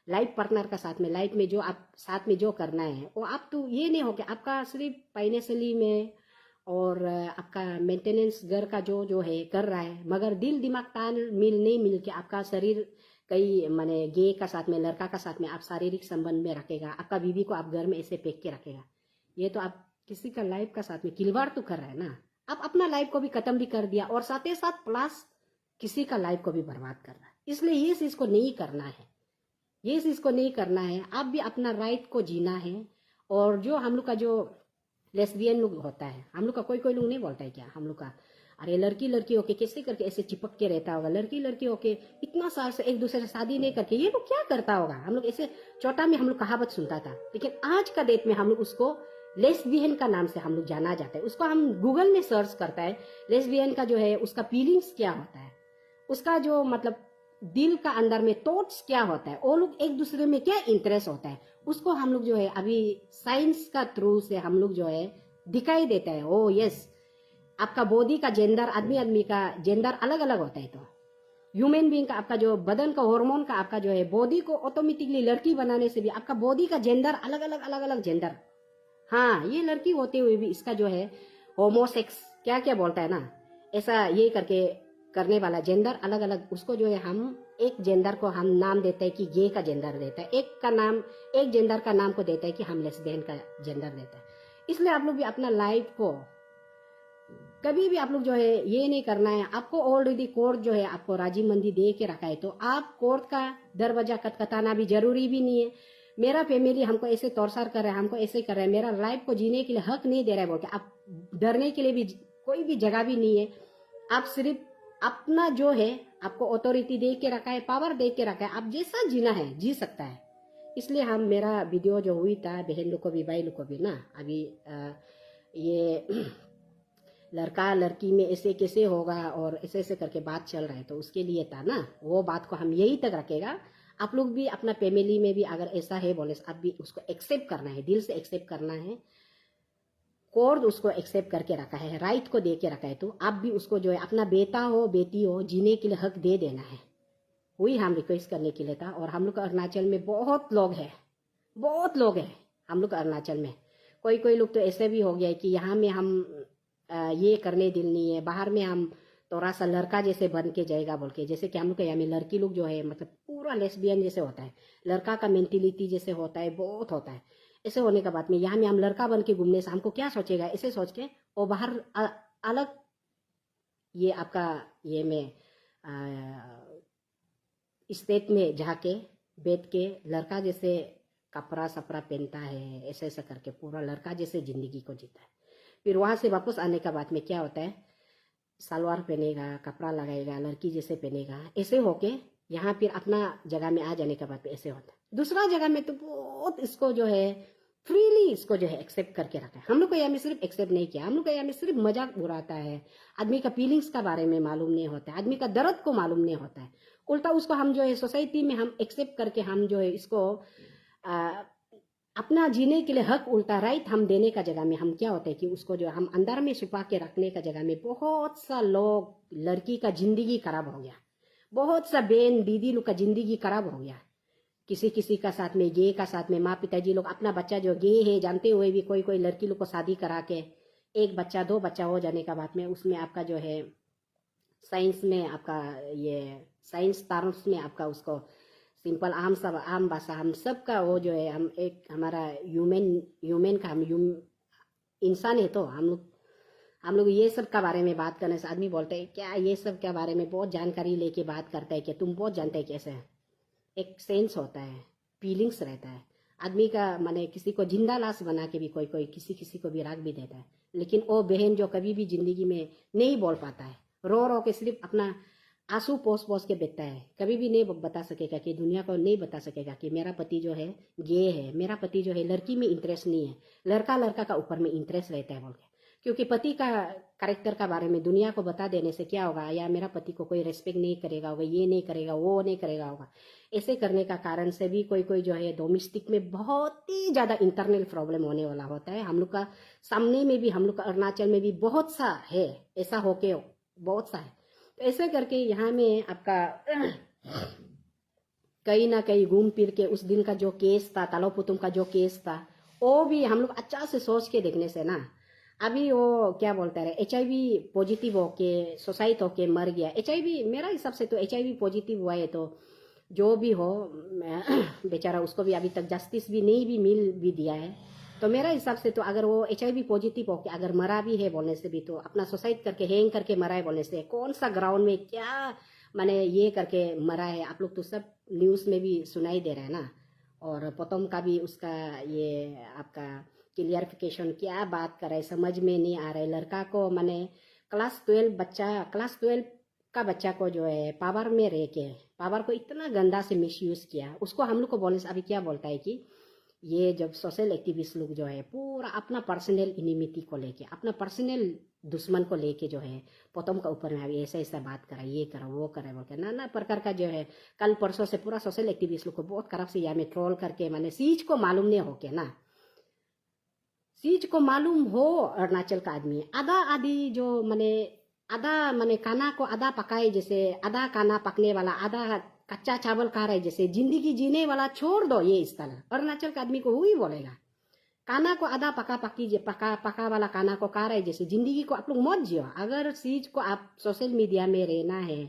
लाइफ पार्टनर का साथ में लाइफ में जो आप साथ में जो करना है, वो आप तो ये नहीं हो कि आपका सिर्फ फाइनेंशियली में और आपका मेंटेनेंस घर का जो जो है कर रहा है, मगर दिल दिमाग ताल मिल नहीं मिल के आपका शरीर कई माने गे का साथ में लड़का का साथ में आप शारीरिक संबंध में रखेगा, आपका बीवी को आप घर में ऐसे पेक के रखेगा, ये तो आप किसी का लाइफ का साथ में खिलवाड़ तो कर रहा है ना। आप अपना लाइफ को भी खत्म भी कर दिया और साथ ही साथ प्लस किसी का लाइफ को भी बर्बाद कर रहा है। इसलिए ये चीज को नहीं करना है, ये चीज को नहीं करना है। आप भी अपना राइट को जीना है। और जो हम लोग का जो लेस्बियन लोग होता है, हम लोग का कोई लोग नहीं बोलता है क्या, हम लोग का अरे लड़की लड़की होके कैसे करके ऐसे चिपक के रहता होगा, लड़की लड़की होके इतना साल से एक दूसरे से शादी नहीं करके ये लोग क्या करता होगा। हम लोग ऐसे छोटा में हम लोग कहावत सुनता था, लेकिन आज का डेट में हम लोग उसको लेस्बियन का नाम से हम लोग जाना जाता है। उसको हम गूगल में सर्च करता है, लेस्बियन का जो है उसका फीलिंग्स क्या होता है, उसका जो मतलब दिल का अंदर में थॉट्स क्या होता है, वो लोग एक दूसरे में क्या इंटरेस्ट होता है, उसको हम लोग जो है अभी साइंस का थ्रू से हम लोग जो है दिखाई देता है। ओ यस, आपका बॉडी का जेंडर, आदमी का जेंडर अलग अलग होता है। तो ह्यूमन बीइंग का आपका जो बदन का हार्मोन का आपका जो है बॉडी को ऑटोमेटिकली लड़की बनाने से भी आपका बॉडी का जेंडर अलग अलग जेंडर, हाँ ये लड़की होते हुए भी इसका जो है होमोसेक्स क्या क्या बोलता है ना, ऐसा ये करके करने वाला जेंडर अलग अलग, उसको जो है हम एक जेंडर को हम नाम देते हैं कि गे का जेंडर देता है, एक जेंडर का नाम को देता है कि हम लेस्बियन का जेंडर देता है। इसलिए आप लोग भी अपना लाइफ को कभी भी आप लोग जो है ये नहीं करना है। आपको ऑलरेडी कोर्ट जो है आपको राजी मंदी दे के रखा है, तो आप कोर्ट का दरवाजा खटखटाना भी जरूरी भी नहीं है। मेरा फैमिली हमको ऐसे तौरसार कर रहा है, हमको ऐसे कर रहा है, मेरा लाइफ को जीने के लिए हक नहीं दे रहा है बोल के आप डरने के लिए भी कोई भी जगह भी नहीं है। आप सिर्फ अपना जो है आपको अथॉरिटी दे के रखा है, पावर दे के रखा है, आप जैसा जीना है जी सकता है। इसलिए हम मेरा वीडियो जो हुई था बहन लोग को भी भाई लोग को भी ना, अभी ये लड़का लड़की में ऐसे कैसे होगा और ऐसे ऐसे करके बात चल रहा है, तो उसके लिए था ना, वो बात को हम यही तक रखेगा। आप लोग भी अपना फैमिली में भी अगर ऐसा है बोले, आप भी उसको एक्सेप्ट करना है, दिल से एक्सेप्ट करना है। कोर्ट उसको एक्सेप्ट करके रखा है, राइट को दे के रखा है, तो आप भी उसको जो है अपना बेटा हो बेटी हो जीने के लिए हक दे देना है। वही हम रिक्वेस्ट करने के लिए था। और हम लोग अरुणाचल में बहुत लोग हैं हम लोग अरुणाचल में। कोई लोग तो ऐसे भी हो गया है कि यहाँ में हम ये करने दिल नहीं है, बाहर में हम थोड़ा सा लड़का जैसे बन के जाएगा बोल के, जैसे कि हम लोग के यहाँ में लड़की लोग जो है मतलब पूरा लेस्बियन जैसे होता है, लड़का का मेंटेलिटी जैसे होता है बहुत होता है। ऐसे होने के बाद में यहाँ में हम लड़का बन के घूमने से हमको क्या सोचेगा ऐसे सोच के, और बाहर अलग ये आपका ये में स्टेट में जाके बैठ के लड़का जैसे कपड़ा सपड़ा पहनता है, ऐसे ऐसा करके पूरा लड़का जैसे जिंदगी को जीता है। फिर वहां से वापस आने के बाद में क्या होता है, सलवार पहनेगा, कपड़ा लगाएगा, लड़की जैसे पहनेगा, ऐसे होके यहाँ फिर अपना जगह में आ जाने के बाद ऐसे होता है। दूसरा जगह में तो बहुत इसको जो है फ्रीली इसको जो है एक्सेप्ट करके रखा है। हम लोग को यहाँ में सिर्फ एक्सेप्ट नहीं किया, हम लोग को यहाँ में सिर्फ मजाक उड़ाता है, आदमी का फीलिंग्स का बारे में मालूम नहीं होता है, आदमी का दर्द को मालूम नहीं होता है। उल्टा उसको हम जो है सोसाइटी में हम एक्सेप्ट करके हम जो है इसको अपना जीने के लिए हक उल्टा राइट हम देने का जगह में हम क्या होता है कि उसको जो हम अंदर में छुपा के रखने का जगह में बहुत सा लोग लड़की का जिंदगी खराब हो गया, बहुत सा बहन दीदी लोग का जिंदगी खराब हो गया। किसी का साथ में गे का साथ में माँ पिताजी लोग अपना बच्चा जो गे है जानते हुए भी कोई लड़की लोग को शादी करा के एक बच्चा दो बच्चा हो जाने का बाद में उसमें आपका जो है साइंस में आपका ये साइंस टर्म्स में आपका उसको सिंपल आम भाषा हम सब का वो जो है हम एक हमारा ह्यूमन का हम इंसान है, तो हम लोग ये सब का बारे में बात करने से आदमी बोलते हैं क्या ये सब के बारे में बहुत जानकारी लेके बात करता है कि तुम बहुत जानते हैं कैसे। एक सेंस होता है, फीलिंग्स रहता है आदमी का, माने किसी को जिंदा लाश बना के भी कोई किसी को भी रख भी देता है। लेकिन वो बहन जो कभी भी जिंदगी में नहीं बोल पाता है, रो के सिर्फ अपना आंसू पोस के बैठता है, कभी भी नहीं बता सकेगा कि दुनिया को नहीं बता सकेगा कि मेरा पति जो है गे है, मेरा पति जो है लड़की में इंटरेस्ट नहीं है, लड़का का ऊपर में इंटरेस्ट रहता है बोल के। क्योंकि पति का कैरेक्टर का बारे में दुनिया को बता देने से क्या होगा, या मेरा पति को कोई रेस्पेक्ट नहीं करेगा होगा, ये नहीं करेगा, वो नहीं करेगा होगा, ऐसे करने का कारण से भी कोई कोई जो है डोमेस्टिक में बहुत ही ज़्यादा इंटरनल प्रॉब्लम होने वाला होता है। हम लोग का सामने में भी, हम लोग का अरुणाचल में भी बहुत सा है, ऐसा होके बहुत सा है। तो ऐसे करके यहाँ में आपका कहीं ना कहीं घूम फिर के उस दिन का जो केस था, तालो पुतुम का जो केस था, वो भी हम लोग अच्छा से सोच के देखने से ना, अभी वो क्या बोलते रहे, HIV पॉजिटिव होके सुसाइड होके मर गया। HIV मेरा हिसाब से तो HIV पॉजिटिव हुआ है, तो जो भी हो बेचारा, उसको भी अभी तक जस्टिस भी नहीं भी मिल भी दिया है। तो मेरा हिसाब से तो अगर वो HIV पॉजिटिव होके अगर मरा भी है बोलने से भी, तो अपना सुसाइड करके हैंग करके मरा है बोलने से, कौन सा ग्राउंड में क्या माने ये करके मरा है, आप लोग तो सब न्यूज़ में भी सुनाई दे रहा है ना। और पोतम का भी उसका ये आपका क्लियरिफिकेशन क्या बात कर रहा है समझ में नहीं आ रहा है। लड़का को माने क्लास 12 का बच्चा को जो है पावर में रह के पावर को इतना गंदा से मिसयूज किया। उसको हम लोग को बोलने से अभी क्या बोलता है कि ये जब सोशल एक्टिविस्ट लोग जो है पूरा अपना पर्सनल इनिमिटी को लेके, अपना पर्सनल दुश्मन को लेके जो है पोतम का ऊपर में अभी ऐसा ऐसा बात करा, ये करा वो करा बोल के ना प्रकार का जो है कल परसों से पूरा सोशल एक्टिविस्ट लोग को बहुत खराब से यहाँ में ट्रोल करके, माने सीज को मालूम नहीं हो के ना, सीज को मालूम हो अरुणाचल का आदमी आधा आधी जो माने आधा माने खाना को आधा पकाए, जैसे आधा खाना पकने वाला आधा कच्चा चावल खा रहे, जैसे जिंदगी जीने वाला छोड़ दो ये स्थल। अरुणाचल का आदमी को वही बोलेगा, खाना को आधा पका वाला खाना को खा रहे, जैसे जिंदगी को आप लोग मत जियो। अगर चीज को आप सोशल मीडिया में रहना है,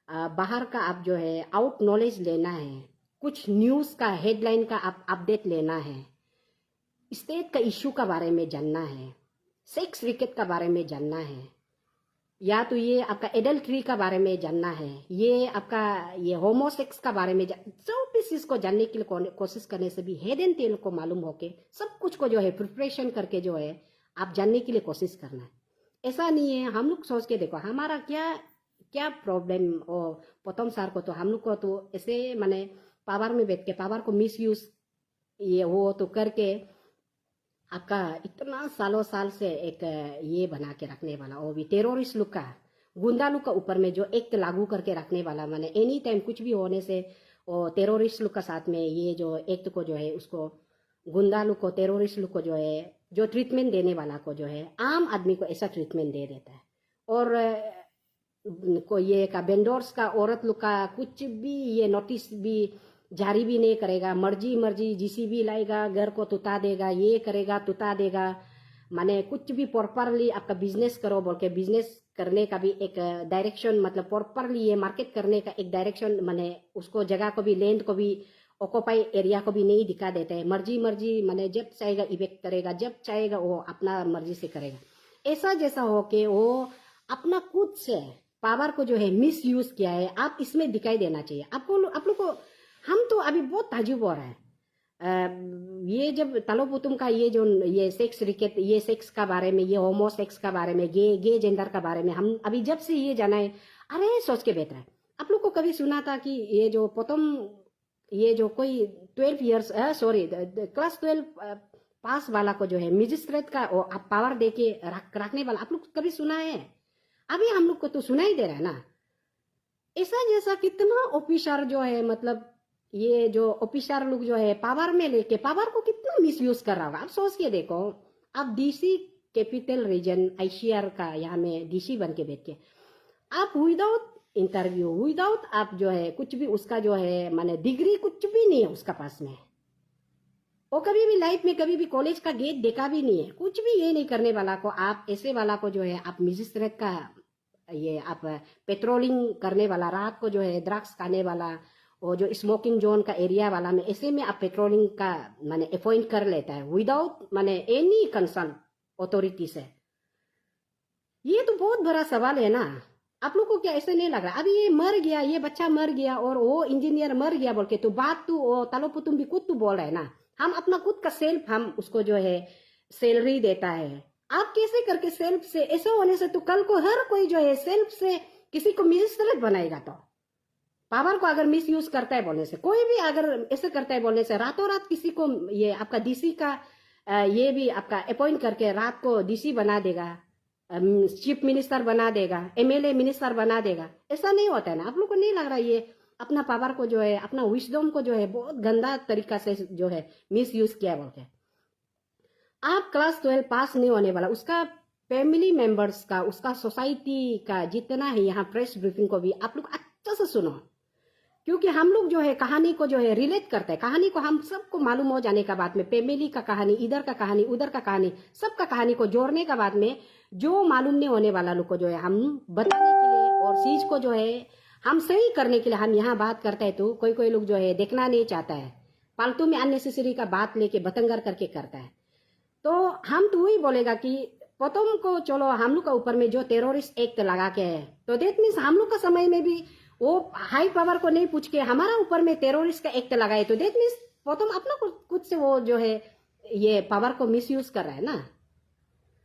बाहर का आप जो है आउट नॉलेज लेना है, कुछ न्यूज का हेडलाइन का आप अपडेट लेना है, स्टेट का इश्यू का बारे में जानना है, सेक्स रिकेट का बारे में जानना है, या तो ये आपका एडल्ट्री का बारे में जानना है, ये आपका ये होमोसेक्स का बारे में जो भी चीज को जानने के लिए कोशिश करने से भी हेड एंड टेल को मालूम होके सब कुछ को जो है प्रिपरेशन करके जो है आप जानने के लिए कोशिश करना है। ऐसा नहीं है हम लोग सोच के देखो हमारा क्या क्या प्रॉब्लम। और पोतम सर को तो हम लोग को तो ऐसे माने पावर में बैठ के पावर को मिस यूज ये वो तो करके आपका इतना सालों साल से एक ये बना के रखने वाला, वो भी टेररिस्ट लोग का, गुंडा लोग का ऊपर में जो एक्ट लागू करके रखने वाला, माने एनी टाइम कुछ भी होने से वो टेररिस्ट लोग का साथ में ये जो एक्ट को जो है उसको गुंडा लोग को टेररिस्ट लोग को जो है जो ट्रीटमेंट देने वाला को जो है आम आदमी को ऐसा ट्रीटमेंट दे देता है। और को ये का वेंडर्स का औरत लोग का कुछ भी ये नोटिस भी जारी भी नहीं करेगा, मर्जी मर्जी जीसीबी लाएगा, घर को तुता देगा, ये करेगा तुता देगा, माने कुछ भी प्रॉपरली आपका बिजनेस करो बोल के बिजनेस करने का भी एक डायरेक्शन, मतलब प्रॉपरली ये मार्केट करने का एक डायरेक्शन, माने उसको जगह को भी लैंड को भी ऑक्यूपाई एरिया को भी नहीं दिखा देते हैं। मर्जी मर्जी माने जब चाहेगा इवेक्ट करेगा, जब चाहेगा वो अपना मर्जी से करेगा। ऐसा जैसा हो के वो अपना खुद से पावर को जो है मिस यूज किया है, आप इसमें दिखाई देना चाहिए आपको। आप लोग को हम तो अभी बहुत ताजुब हो रहा है ये जब तालो पुतुम का ये जो ये सेक्स रिकेट, ये सेक्स का बारे में, ये होमोसेक्स का बारे में, गे जेंडर का बारे में हम अभी जब से ये जाना है, अरे सोच के बैठ रहा है। आप लोग को कभी सुना था कि ये जो पुतुम ये जो कोई 12 ईयर्स क्लास 12 पास वाला को जो है मजिस्ट्रेट का पावर दे के रखने वाला, आप लोग कभी सुना है? अभी हम लोग को तो सुनाई दे रहा है ना। ऐसा जैसा कितना ऑफिसर जो है, मतलब ये जो ऑफिसर लोग जो है पावर में लेके पावर को कितना मिसयूज कर रहा होगा। आप सोच के देखो, आप डीसी कैपिटल रीजन ICR का यहाँ में DC बन के बैठ के आप विदाउट इंटरव्यू, विदाउट आप जो है कुछ भी उसका जो है माने डिग्री कुछ भी नहीं है उसका पास में, वो कभी भी लाइफ में कभी भी कॉलेज का गेट देखा भी नहीं है, कुछ भी ये नहीं करने वाला को आप ऐसे वाला को जो है आप मजिस्ट्रेट का ये आप पेट्रोलिंग करने वाला, रात को जो है ड्रग्स खाने वाला, और जो स्मोकिंग जोन का एरिया वाला में ऐसे में आप पेट्रोलिंग का माने अपॉइंट कर लेता है विदाउट माने एनी कंसर्न अथॉरिटी से। ये तो बहुत बड़ा सवाल है ना। आप लोग को क्या ऐसे नहीं लग रहा? अभी ये मर गया, ये बच्चा मर गया और वो इंजीनियर मर गया बोल के तो बात तो तालो पुतुम भी खुद तो बोल रहे है ना, हम अपना खुद का सेल्फ हम उसको जो है सैलरी देता है। आप कैसे करके सेल्फ से ऐसे होने से तो कल को हर कोई जो है सेल्फ से किसी को मजिस्ट्रेट बनाएगा। तो पावर को अगर मिस यूज करता है बोलने से, कोई भी अगर ऐसे करता है बोलने से, रातों रात किसी को ये आपका DC का ये भी आपका अपॉइंट करके रात को डीसी बना देगा, चीफ मिनिस्टर बना देगा, एमएलए मिनिस्टर बना देगा। ऐसा नहीं होता है ना। आप लोग को नहीं लग रहा ये अपना पावर को जो है, अपना विजडम को जो है बहुत गंदा तरीका से जो है मिस यूज किया बोल के। आप क्लास 12 पास नहीं होने वाला, उसका फैमिली मेंबर्स का, उसका सोसाइटी का जितना है यहाँ प्रेस ब्रीफिंग को भी आप लोग अच्छा से सुनो, क्योंकि हम लोग जो है कहानी को जो है रिलेट करते हैं। कहानी को हम सबको मालूम हो जाने का बाद में, फैमिली का कहानी, इधर का कहानी, उधर का कहानी, सबका कहानी को जोड़ने का बाद में जो मालूम नहीं होने वाला लोग को जो है हम बताने के लिए और चीज को जो है हम सही करने के लिए हम यहाँ बात करते हैं। तो कोई कोई लोग जो है देखना नहीं चाहता है, फालतू में अननेसेसरी का बात लेके बतंगर करके करता है। तो हम तो वही बोलेगा कि प्रथम को चलो हम लोग का ऊपर में जो टेररिस्ट एक्ट लगा के है, तो देट मीन्स हम लोग का समय में भी वो हाई पावर को नहीं पूछ के हमारा ऊपर में टेररिस्ट का एक्ट लगाए, तो देट मीन्स प्रथम अपना खुद से वो जो है ये पावर को मिसयूज कर रहा है ना।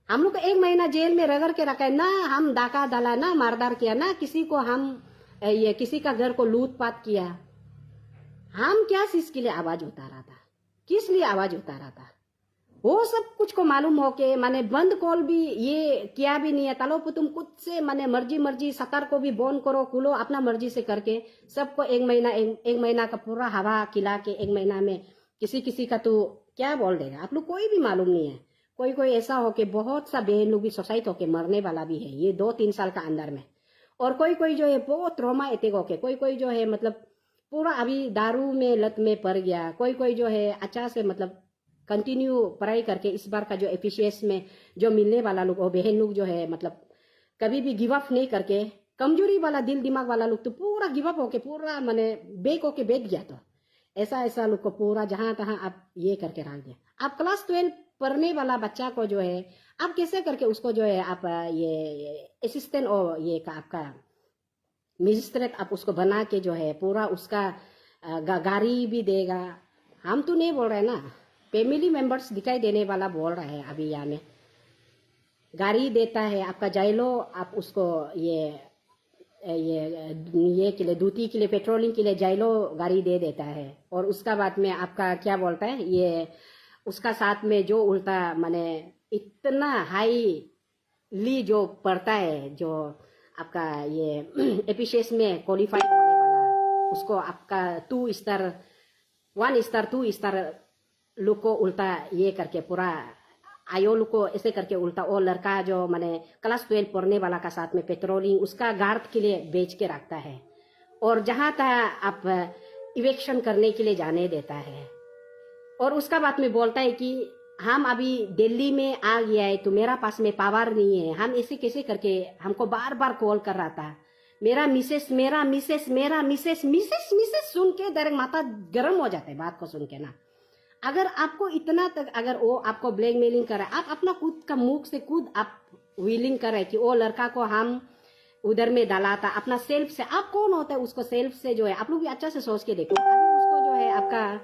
हम लोग को 1 महीना जेल में रगड़ के रखा है ना, हम डाका डाला ना, मारदार किया ना, किसी को हम ये किसी का घर को लूटपाट किया। हम क्या चीज के लिए आवाज उतारा था, किस लिए आवाज उतारा था, वो सब कुछ को मालूम हो के माने बंद कॉल भी ये किया भी नहीं है। तलो तुम खुद से माने मर्जी सतर को भी बंद करो खुलो अपना मर्जी से करके सबको 1 महीना का पूरा हवा खिला के 1 महीना में किसी का तो क्या बोल देगा आप लोग कोई भी मालूम नहीं है। कोई ऐसा हो के बहुत सा बहन लोग भी सुसाइड होके मरने वाला भी है ये 2-3 साल का अंदर में। और कोई जो है बहुत ट्रॉमा अटैक होके, कोई जो है मतलब पूरा अभी दारू में लत में पड़ गया, कोई जो है अच्छा से मतलब कंटिन्यू पढ़ाई करके इस बार का जो एफिशिएंस में जो मिलने वाला लोग वो बहन लोग जो है मतलब कभी भी गिव अप नहीं करके, कमजोरी वाला दिल दिमाग वाला लोग तो पूरा गिव अप होके पूरा माने बेक होके बैठ गया। तो ऐसा लोग को पूरा जहां तहां आप ये करके रख दिया। आप क्लास 12 पढ़ने वाला बच्चा को जो है आप कैसे करके उसको जो है आप ये असिस्टेंट और ये का आपका मजिस्ट्रेट आप उसको बना के जो है पूरा उसका गाड़ी भी देगा। हम तो नहीं बोल रहे ना, फैमिली मेंबर्स दिखाई देने वाला बोल रहा है अभी यहाँ में गाड़ी देता है आपका जाइलो, आप उसको ये के लिए ड्यूटी के लिए पेट्रोलिंग के लिए जाइलो गाड़ी दे देता है। और उसका बाद में आपका क्या बोलता है ये उसका साथ में जो उल्टा माने इतना हाई ली जो पढ़ता है जो आपका ये एपीसीएस में क्वालिफाई होने वाला उसको आपका 2 स्टार 1 स्टार 2 स्टार लोग को उल्टा ये करके पूरा आयो लोग को ऐसे करके उल्टा वो लड़का जो माने क्लास 12 पढ़ने वाला का साथ में पेट्रोलिंग उसका गार्ड के लिए बेच के रखता है और जहां तक आप इवेक्शन करने के लिए जाने देता है। और उसका बाद में बोलता है कि हम अभी दिल्ली में आ गया है तो मेरा पास में पावर नहीं है। हम ऐसे कैसे करके हमको बार बार कॉल कर रहा था, मेरा मिसेस सुन के डायरेक्ट माथा गर्म हो जाता है बात को सुन के ना। अगर आपको इतना तक अगर वो आपको ब्लैकमेलिंग कर रहा है, आप अपना खुद का मुख से खुद आप विलिंग कर रहे कि वो लड़का को हम उधर में डाला था अपना सेल्फ से। आप कौन होता है उसको सेल्फ से जो है आप लोग भी अच्छा से सोच के देखो। अभी उसको जो है आपका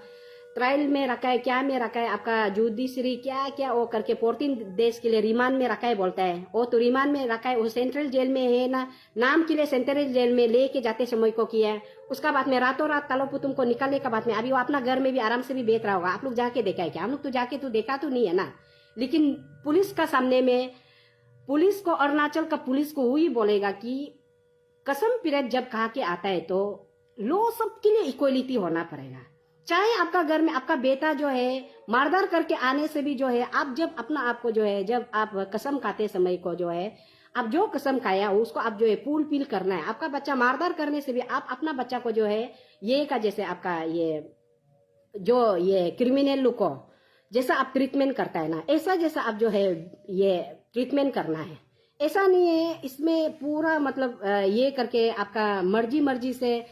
ट्रायल में रखा है, क्या में रखा है आपका जुडिशरी क्या वो करके 14 देश के लिए रिमांड में रखा है बोलता है। वो तो रिमांड में रखा है, वो सेंट्रल जेल में है ना, नाम के लिए सेंट्रल जेल में लेके जाते समय को किया है। उसका बाद में रातों रात तालोपुतुम को निकालने का बाद में अभी वो अपना घर में भी आराम से भी बेच रहा होगा। आप लोग जाके देखा है क्या? हम लोग तो जाके तो देखा तो नहीं है ना। लेकिन पुलिस का सामने में पुलिस को अरुणाचल का पुलिस को वही बोलेगा कि कसम पीरियड जब कहा के आता है तो लो सबके लिए इक्वलिटी होना पड़ेगा। चाहे आपका घर में आपका बेटा जो है मारदार करके आने से भी जो है आप जब अपना आपको जो है जब आप कसम खाते समय को जो है आप जो कसम खाया उसको आप जो है फुल फिल करना है। आपका बच्चा मारदार करने से भी आप अपना बच्चा को जो है ये का जैसे आपका ये जो ये क्रिमिनल लोग को जैसा आप ट्रीटमेंट करता है ना, ऐसा जैसा आप जो है ये ट्रीटमेंट करना है। ऐसा नहीं है इसमें पूरा मतलब ये करके आपका मर्जी से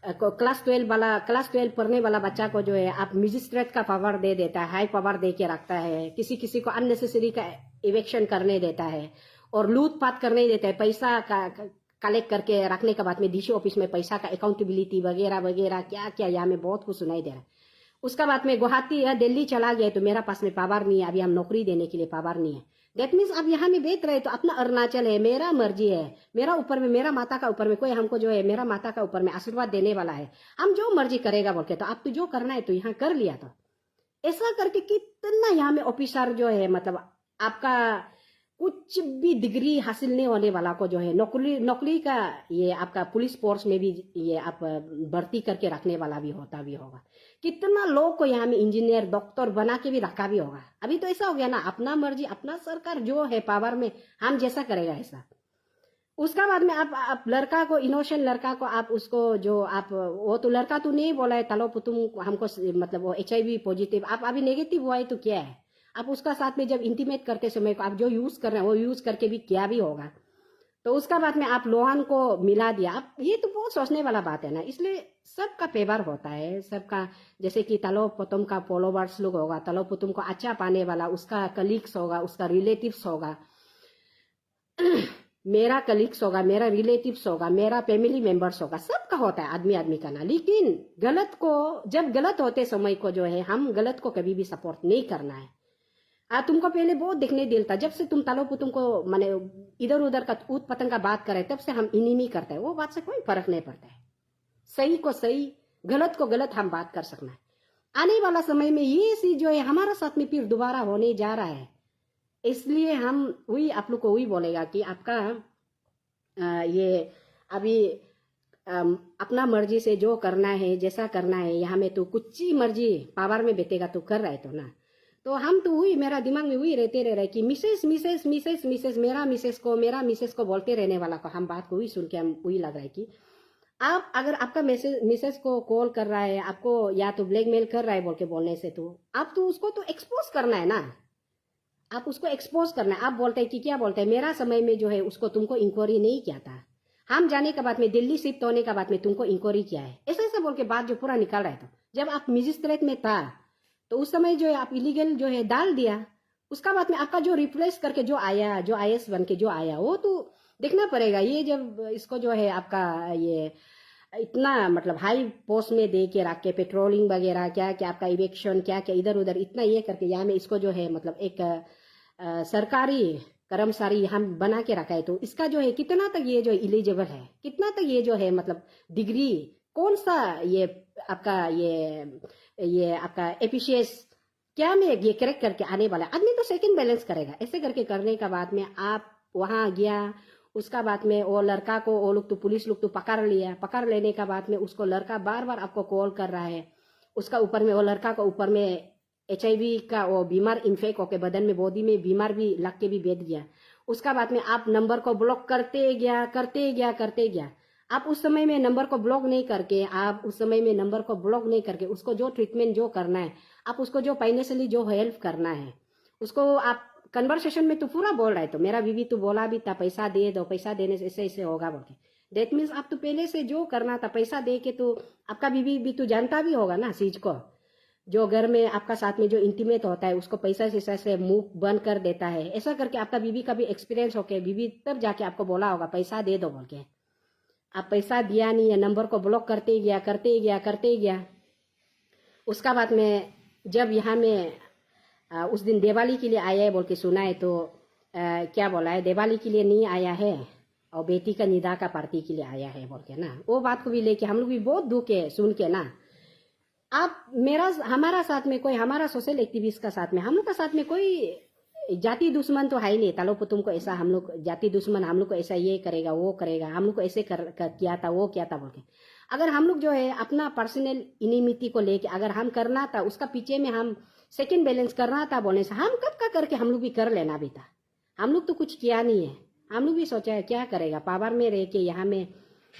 क्लास 12 पढ़ने वाला बच्चा को जो है आप मजिस्ट्रेट का पावर दे देता है, हाई पावर दे के रखता है, किसी को अननेसेसरी का इवेक्शन करने देता है और लूटपाट करने देता है। पैसा का कलेक्ट करके रखने के बाद में डीसी ऑफिस में पैसा का अकाउंटेबिलिटी वगैरह वगैरह क्या यहाँ में बहुत कुछ सुनाई दे रहा है। उसका बाद में गुवाहाटी या दिल्ली चला गया तो मेरा पास में पावर नहीं है, अभी हम नौकरी देने के लिए पावर नहीं है। दैट मीन्स आप यहाँ में बेच रहे तो अपना अरुणाचल है, मेरा मर्जी है, मेरा ऊपर में मेरा माता का ऊपर में कोई हमको जो है मेरा माता का ऊपर में आशीर्वाद देने वाला है, हम जो मर्जी करेगा बोल के। तो आप तो जो करना है तो यहाँ कर लिया। तो ऐसा करके कितना यहाँ में ऑफिसर जो है मतलब आपका कुछ भी डिग्री हासिल नहीं होने वाला को जो है नौकरी नौकरी का ये आपका पुलिस फोर्स में भी ये आप भर्ती करके रखने वाला भी होता भी होगा। कितना लोग को यहाँ में इंजीनियर डॉक्टर बना के भी रखा भी होगा। अभी तो ऐसा हो गया ना, अपना मर्जी अपना सरकार जो है पावर में हम जैसा करेगा ऐसा। उसका बाद में आप लड़का को इनोसेंट लड़का को आप उसको जो आप वो तो लड़का तो नहीं बोला है तलो तुम हमको मतलब वो HIV पॉजिटिव आप अभी नेगेटिव हुआ है तो क्या है, आप उसका साथ में जब इंटीमेट करते समय को आप जो यूज कर रहे हैं वो यूज करके भी क्या भी होगा। तो उसका बाद में आप लोहान को मिला दिया, आप ये तो बहुत सोचने वाला बात है ना। इसलिए सबका फेवर होता है सबका, जैसे कि तलो पुतुम का फॉलोवर्स लोग होगा, तलो पुतुम को अच्छा पाने वाला उसका कलीग्स होगा, उसका रिलेटिव्स होगा मेरा कलीग्स होगा, मेरा रिलेटिव्स होगा, मेरा फैमिली मेंबर्स होगा, सबका होता है आदमी आदमी का ना। लेकिन गलत को जब गलत होते समय को जो है हम गलत को कभी भी सपोर्ट नहीं करना है। तुमको पहले बहुत देखने दिल था, जब से तुम तालो पुतुम को माने इधर उधर का ऊत पतंग का बात करे तब से हम इनिमी करते हैं। वो बात से कोई फर्क नहीं पड़ता है, सही को सही गलत को गलत हम बात कर सकना है। आने वाला समय में ये चीज जो है हमारा साथ में फिर दोबारा होने जा रहा है। इसलिए हम वही आप लोग को वही बोलेगा कि आपका ये अभी अपना मर्जी से जो करना है जैसा करना है, यहाँ में तो कुछ ही मर्जी पावर में बेतेगा तो कर रहा है तो ना। तो हम तो वही मेरा दिमाग में वही रहते रह रहे कि मिसेस मिसेस मिसेस मिसेस मेरा मिसेस को बोलते रहने वाला को हम बात को वही सुन के हम वही लग रहा है कि आप अगर आपका मिसेस को कॉल कर रहा है आपको या तो ब्लैकमेल कर रहा है बोल के बोलने से, तो आप तो उसको तो एक्सपोज करना है ना, आप उसको एक्सपोज करना है। आप बोलते हैं कि क्या बोलते हैं मेरा समय में जो है उसको तुमको इंक्वायरी नहीं किया था, हम जाने के बाद में दिल्ली शिफ्ट होने के बाद में तुमको इंक्वायरी किया है, ऐसा ऐसा बोल के बात जो पूरा निकाल रहा है। तो जब आप मजिस्ट्रेट में था तो उस समय जो है आप इलीगल जो है डाल दिया, उसका बाद में आपका जो रिप्लेस करके जो आया जो IS बन के जो आया वो तो देखना पड़ेगा। ये जब इसको जो है आपका ये इतना मतलब हाई पोस्ट में दे के रख के पेट्रोलिंग वगैरह क्या क्या आपका इवेक्शन क्या क्या इधर उधर इतना ये करके यहाँ में इसको जो है मतलब एक सरकारी कर्मचारी हम बना के रखा है, तो इसका जो है कितना तक ये जो एलिजिबल है, कितना तक ये जो है मतलब डिग्री कौन सा ये आपका एफिशिएंस क्या में ये करेक्ट करके आने वाला आदमी तो सेकंड बैलेंस करेगा। ऐसे करके करने का बाद में आप वहां गया, उसका बाद में वो लड़का को वो लोग तो पुलिस लोग तो पकड़ लिया, पकड़ लेने का बाद में उसको लड़का बार बार आपको कॉल कर रहा है, उसका ऊपर में वो लड़का को ऊपर में HIV का वो बीमार इन्फेक्ट होके बदन में बॉडी में बीमार भी लग के भी बैठ गया। उसका बाद में आप नंबर को ब्लॉक करते गया। आप उस समय में नंबर को ब्लॉक नहीं करके उसको जो ट्रीटमेंट जो करना है, आप उसको जो फाइनेंशियली जो हेल्प करना है उसको आप कन्वर्सेशन में तो पूरा बोल रहा है। तो मेरा बीवी तो बोला भी था पैसा दे दो, पैसा देने से ऐसे ऐसे होगा बोल के। दैट मीन्स आप तो पहले से जो करना था पैसा दे के, तो आपका बीवी भी तो जानता भी होगा ना चीज को, जो घर में आपका साथ में जो इंटीमेट होता है उसको पैसा से मुंह बंद कर देता है। ऐसा करके आपका बीवी का भी एक्सपीरियंस होके बीवी तब जाके आपको बोला होगा पैसा दे दो बोल के, आप पैसा दिया नहीं है, नंबर को ब्लॉक करते गया। उसका बाद में जब यहाँ में उस दिन दिवाली के लिए आया है बोल के सुना है, तो क्या बोला है दिवाली के लिए नहीं आया है और बेटी का निदा का पार्टी के लिए आया है बोल के ना। वो बात को भी लेके हम लोग भी बहुत दुख है सुन के ना। आप हमारा साथ में कोई हमारा सोशल एक्टिविस्ट का साथ में हम लोग का साथ में कोई जाति दुश्मन तो है ही नहीं। तालो पुतुम को ऐसा हम लोग जाति दुश्मन, हम लोग को ऐसा ये करेगा वो करेगा, हम लोग को ऐसे किया था वो किया था बोल के। अगर हम लोग जो है अपना पर्सनल इनिमिटी को लेके अगर हम करना था, उसका पीछे में हम सेकंड बैलेंस करना था बोलने से हम कब का करके हम लोग भी कर लेना भी था। हम लोग तो कुछ किया नहीं है, हम लोग भी सोचा है क्या करेगा पावर में रह के, यहाँ में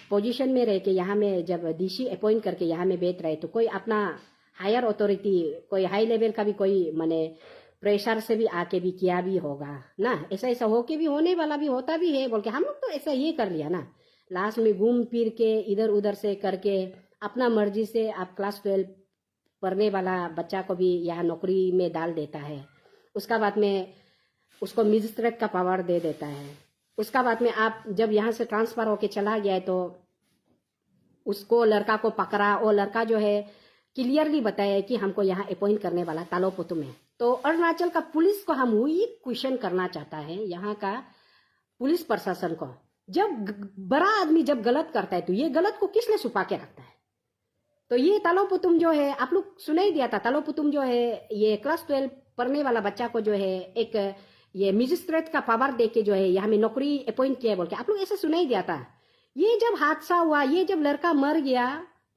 पोजीशन में रह के, यहाँ में जब DC अपॉइंट करके यहाँ में बैठ रहे, तो कोई अपना हायर अथॉरिटी कोई हाई लेवल का भी कोई माने प्रेशर से भी आके भी किया भी होगा ना, ऐसा ऐसा होके भी होने वाला भी होता भी है बोल के हम लोग तो ऐसा ये कर लिया ना। लास्ट में घूम फिर के इधर उधर से करके अपना मर्जी से आप क्लास 12 पढ़ने वाला बच्चा को भी यहाँ नौकरी में डाल देता है। उसका बाद में उसको मजिस्ट्रेट का पावर दे देता है। उसका बाद में आप जब यहाँ से ट्रांसफर होके चला गया है तो उसको लड़का को पकड़ा, वो लड़का जो है क्लियरली बताया कि हमको यहाँ अपॉइंट करने वाला तालो पुतुम है। तो अरुणाचल का पुलिस को हम वही क्वेश्चन करना चाहता है, यहाँ का पुलिस प्रशासन को, जब बड़ा आदमी जब गलत करता है तो ये गलत को किसने छुपा के रखता है? तो ये तालोपुतुम जो है, आप लोग सुनाई दिया था, तालोपुतुम जो है ये क्लास 12 पढ़ने वाला बच्चा को जो है एक ये मजिस्ट्रेट का पावर दे के जो है यहाँ में नौकरी अपॉइंट किया बोल के आप लोग ऐसे सुनाई दिया था। ये जब हादसा हुआ, ये जब लड़का मर गया,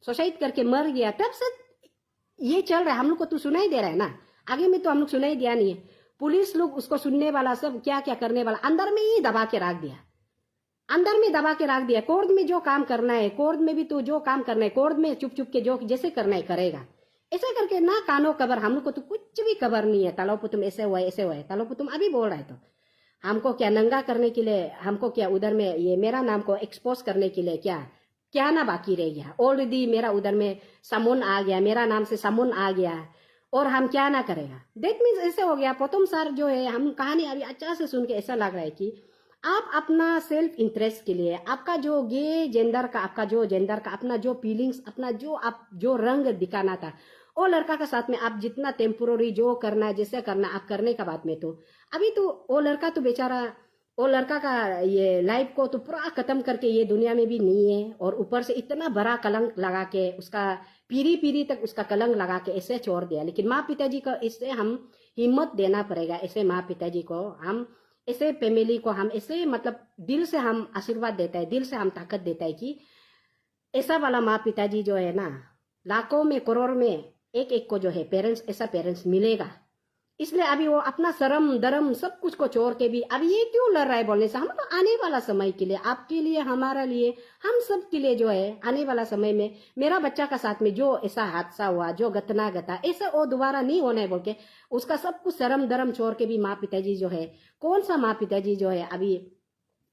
सुसाइड करके मर गया, तब से ये चल रहा है। हम लोग को तो सुनाई दे रहा है ना, आगे में तो हम लोग सुनाई दिया नहीं है। पुलिस लोग उसको सुनने वाला सब क्या क्या करने वाला अंदर में ही दबा के रख दिया, अंदर में दबा के रख दिया। कोर्ट में जो काम करना है, कोर्ट में भी तो जो काम करना है, कोर्ट में चुप चुप के जो जैसे करना है करेगा, ऐसे करके ना कानो खबर। हम लोग को तो कुछ भी खबर नहीं है। तालोपुतुम ऐसे हुआ ऐसे हुआ है, तालोपुतुम अभी बोल रहा है। तो हमको क्या नंगा करने के लिए, हमको क्या उधर में ये मेरा नाम को एक्सपोज करने के लिए क्या क्या ना बाकी रह गया। ऑलरेडी मेरा उधर में समन आ गया, मेरा नाम से समन आ गया, और हम क्या ना करेगा। दैट मीन्स ऐसे हो गया। प्रथम सर जो है, हम कहानी अभी अच्छा से सुन के ऐसा लग रहा है कि आप अपना सेल्फ इंटरेस्ट के लिए, आपका जो गे जेंडर का, आपका जो जेंडर का अपना जो फीलिंग्स, अपना जो आप जो रंग दिखाना था, वो लड़का का साथ में आप जितना टेम्पोररी जो करना है, जैसे करना आप करने का बाद में, तो अभी तो वो लड़का तो बेचारा, वो लड़का का ये लाइफ को तो पूरा खत्म करके ये दुनिया में भी नहीं है, और ऊपर से इतना बड़ा कलंक लगा के, उसका पीढ़ी पीढ़ी तक उसका कलंक लगा के ऐसे छोड़ दिया। लेकिन माँ पिताजी को इससे हम हिम्मत देना पड़ेगा। ऐसे माँ पिताजी को हम, ऐसे फैमिली को हम ऐसे मतलब दिल से हम आशीर्वाद देता है, दिल से हम ताकत देता है कि ऐसा वाला माँ पिताजी जो है ना, लाखों में करोड़ में एक एक को जो है पेरेंट्स, ऐसा पेरेंट्स मिलेगा। इसलिए अभी वो अपना शर्म दरम सब कुछ को छोड़ के भी अभी ये क्यों लड़ रहा है बोलने से, हम तो आने वाला समय के लिए, आपके लिए, हमारा लिए, हम सब के लिए जो है आने वाला समय में मेरा बच्चा का साथ में जो ऐसा हादसा हुआ, जो घटना घटा, ऐसा वो दोबारा नहीं होना है बोल के उसका सब कुछ शर्म दरम छोड़ के भी माँ पिताजी जो है, कौन सा माँ पिताजी जो है अभी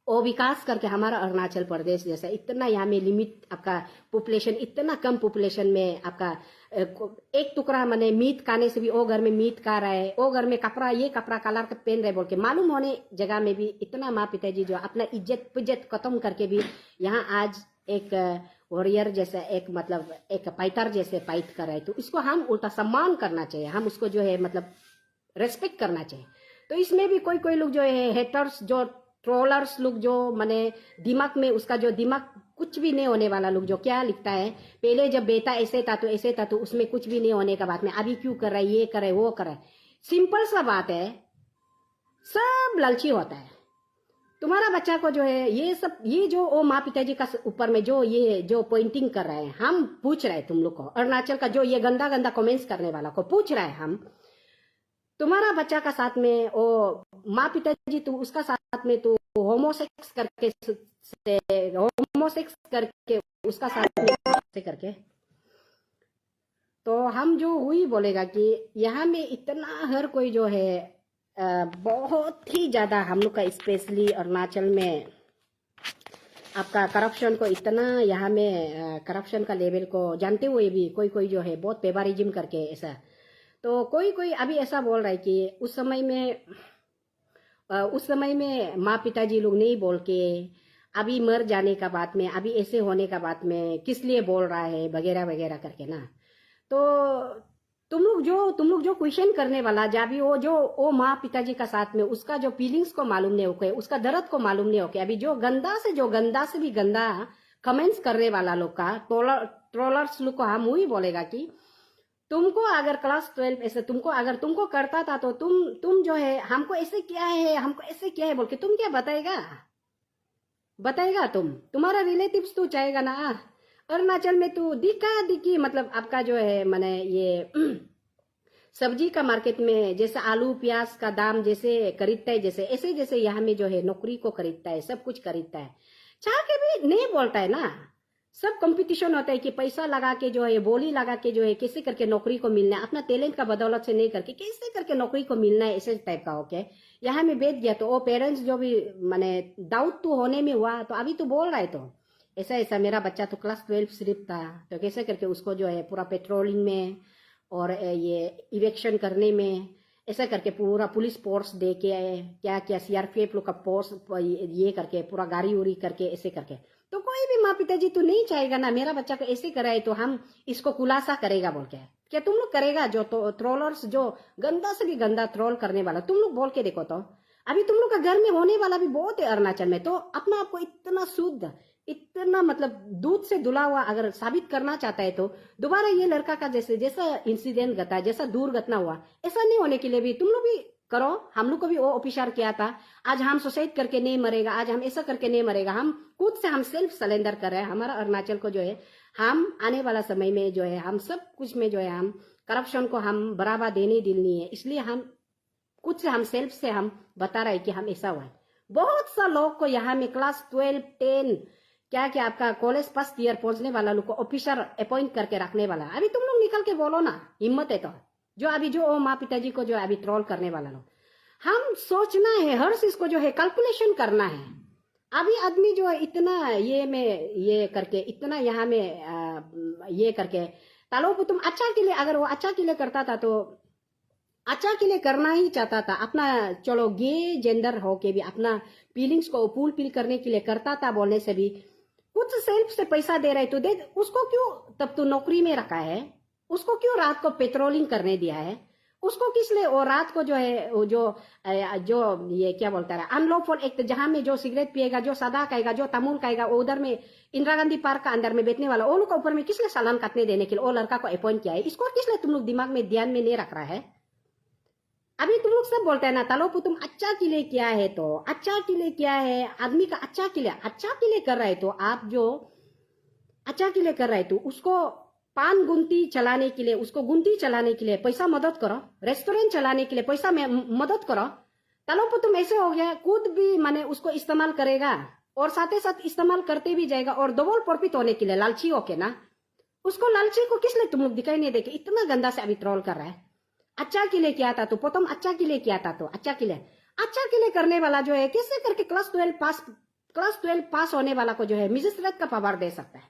वो विकास करके हमारा अरुणाचल प्रदेश जैसा इतना यहाँ में लिमिट, आपका पॉपुलेशन इतना कम पॉपुलेशन में आपका एक टुकड़ा मैंने मीट खाने से भी वो घर में मीट खा रहा है, वो घर में कपड़ा ये कपड़ा कलर का पहन रहे बोल के मालूम होने जगह में भी इतना माँ पिताजी जो अपना इज्जत पिज्जत खत्म करके भी यहाँ आज एक वॉरियर जैसा, एक मतलब एक फाइटर जैसे फाइट कर रहे, तो इसको हम उल्टा सम्मान करना चाहिए, हम उसको जो है मतलब रेस्पेक्ट करना चाहिए। तो इसमें भी कोई कोई लोग जो है हेटर्स, जो ट्रोलर्स लोग, जो माने दिमाग में उसका जो दिमाग कुछ भी नहीं होने वाला लोग, जो क्या लिखता है पहले जब बेटा ऐसे था तो ऐसे था, तो उसमें कुछ भी नहीं होने का बात में अभी क्यों कर रहा है, ये करे वो करे। सिंपल सा बात है, सब लालची होता है। तुम्हारा बच्चा को जो है ये सब, ये जो ओ माँ पिताजी का ऊपर में जो ये जो पॉइंटिंग कर रहे हैं, हम पूछ रहे हैं तुम लोग को, अरुणाचल का जो ये गंदा गंदा कमेंट्स करने वाला को पूछ रहे हैं हम, तुम्हारा बच्चा का साथ में ओ माँ पिताजी तो उसका साथ में तो होमोसेक्स करके उसका साथ में करके, तो हम जो हुई बोलेगा कि यहाँ में इतना हर कोई जो है बहुत ही ज्यादा हम लोग का स्पेशली अरुणाचल में आपका करप्शन को इतना, यहाँ में करप्शन का लेवल को जानते हुए भी कोई कोई जो है बहुत फेवरिज्म करके ऐसा, तो कोई कोई अभी ऐसा बोल रहा है कि उस समय में माँ पिताजी लोग नहीं बोल के अभी मर जाने का बात में, अभी ऐसे होने का बात में किस लिए बोल रहा है वगैरह वगैरह करके ना। तो तुम लोग जो क्वेश्चन करने वाला, जब भी वो माँ पिताजी का साथ में उसका जो फीलिंग्स को मालूम नहीं होके, उसका दर्द को मालूम नहीं होके, अभी जो गंदा से भी गंदा कमेंट्स करने वाला लोग का, ट्रोलर्स लोग को हम वही बोलेगा कि तुमको अगर क्लास 12 ऐसे तुमको करता था तो तुम जो है हमको ऐसे क्या है, हमको ऐसे क्या है बोल के तुम क्या बताएगा तुम्हारा रिलेटिव्स तो चाहेगा ना। अरुणाचल में तो दिखा दिखी मतलब आपका जो है माने ये सब्जी का मार्केट में जैसे आलू प्याज का दाम जैसे खरीदता है, जैसे यहाँ में जो है नौकरी को खरीदता है, सब कुछ खरीदता है, चाह के भी नहीं बोलता है ना। सब कंपटीशन होता है कि पैसा लगा के जो है, बोली लगा के जो है कैसे करके नौकरी को मिलना है, अपना टैलेंट का बदौलत से नहीं करके कैसे करके नौकरी को मिलना है, ऐसे टाइप का होके यहाँ में बेच गया। तो वो पेरेंट्स जो भी माने डाउट तो होने में हुआ, तो अभी तो बोल रहा है तो ऐसा मेरा बच्चा तो क्लास 12 सिर्फ था, तो कैसे करके उसको जो है पूरा पेट्रोलिंग में और ये इवेक्शन करने में ऐसा करके पूरा पुलिस फोर्स दे के क्या क्या सीआरपीएफ लोग का फोर्स ये करके पूरा गाड़ी उड़ी करके ऐसे करके, तो कोई भी माँ पिताजी तो नहीं चाहेगा ना मेरा बच्चा को ऐसे कराए तो हम इसको खुलासा करेगा बोल के। क्या तुम लोग करेगा? जो तो ट्रोलर्स जो गंदा से भी गंदा ट्रोल करने वाला, तुम लोग बोल के देखो तो अभी तुम लोग का घर में होने वाला भी बहुत है अरुणाचल में। तो अपना आपको इतना शुद्ध इतना मतलब दूध से धुला हुआ अगर साबित करना चाहता है तो दोबारा ये लड़का का जैसे जैसा इंसिडेंट घटा, जैसा दुर्घटना हुआ, ऐसा नहीं होने के लिए भी तुम लोग भी करो। हम लोग को भी वो ऑफिसर किया था, आज हम सुसाइड करके नहीं मरेगा, आज हम ऐसा करके नहीं मरेगा, हम खुद से हम सेल्फ सरेंडर कर रहे हैं। हमारा अरुणाचल को जो है हम आने वाला समय में जो है हम सब कुछ में जो है हम करप्शन को हम बढ़ावा देने दिलनी है, इसलिए हम खुद से हम सेल्फ से हम बता रहे हैं कि हम ऐसा हुआ है। बहुत सा लोग को यहाँ में क्लास 12, 10 क्या क्या आपका कॉलेज फर्स्ट ईयर पहुंचने वाला लोग को ऑफिसर अपॉइंट करके रखने वाला। अभी तुम लोग निकल के बोलो ना, हिम्मत है तो। जो अभी जो माँ पिताजी को जो अभी ट्रोल करने वाला लोग, हम सोचना है हर चीज को जो है कैलकुलेशन करना है। अभी आदमी जो है इतना ये में ये करके इतना यहाँ में ये करके तालो को तुम अच्छा के लिए, अगर वो अच्छा के लिए करता था तो अच्छा के लिए करना ही चाहता था अपना, चलो गे जेंडर हो के भी अपना फीलिंग्स को फुलफिल करने के लिए करता था, बोलने से भी कुछ सेल्फ से पैसा दे रहे तो दे, उसको क्यों तब तो नौकरी में रखा है, उसको क्यों रात को पेट्रोलिंग करने दिया है, उसको किस लिए वो रात को जो है वो जो ये क्या बोलता है अनलॉफुल एक्ट, जहां में जो सिगरेट पिएगा, जो सदा खाएगा, जो तमुल खाएगा, वो उधर में इंदिरा गांधी पार्क का अंदर में बैठने वाला वो लोग के ऊपर में किस लिए चालान काटने देने के लिए वो लड़का को अपॉइंट किया है, इसको किस लिए तुम लोग दिमाग में ध्यान में नहीं रख रहा है। अभी तुम लोग सब बोलते हैं ना तालोपु तुम अच्छा के लिए किया है, तो अच्छा के लिए किया है, आदमी का अच्छा के लिए कर रहे, तो आप जो अच्छा के लिए कर रहे तो उसको पान गुंती चलाने के लिए, उसको गुंती चलाने के लिए पैसा मदद करो, रेस्टोरेंट चलाने के लिए पैसा में मदद करो। तालोपु तुम ऐसे हो गया खुद भी माने उसको इस्तेमाल करेगा और साथ ही साथ इस्तेमाल करते भी जाएगा और डबल प्रॉफिट होने के लिए लालची होके ना, उसको लालची को किस लिए तुम लोग दिखाई नहीं देखे, इतना गंदा से अभी ट्रोल कर रहा है। अच्छा के लिए किया था तो प्रथम अच्छा के लिए किया था, तो अच्छा के लिए करने वाला जो है कैसे करके क्लास 12 पास होने वाला को जो है मजिस्ट्रेट का पावर दे सकता है।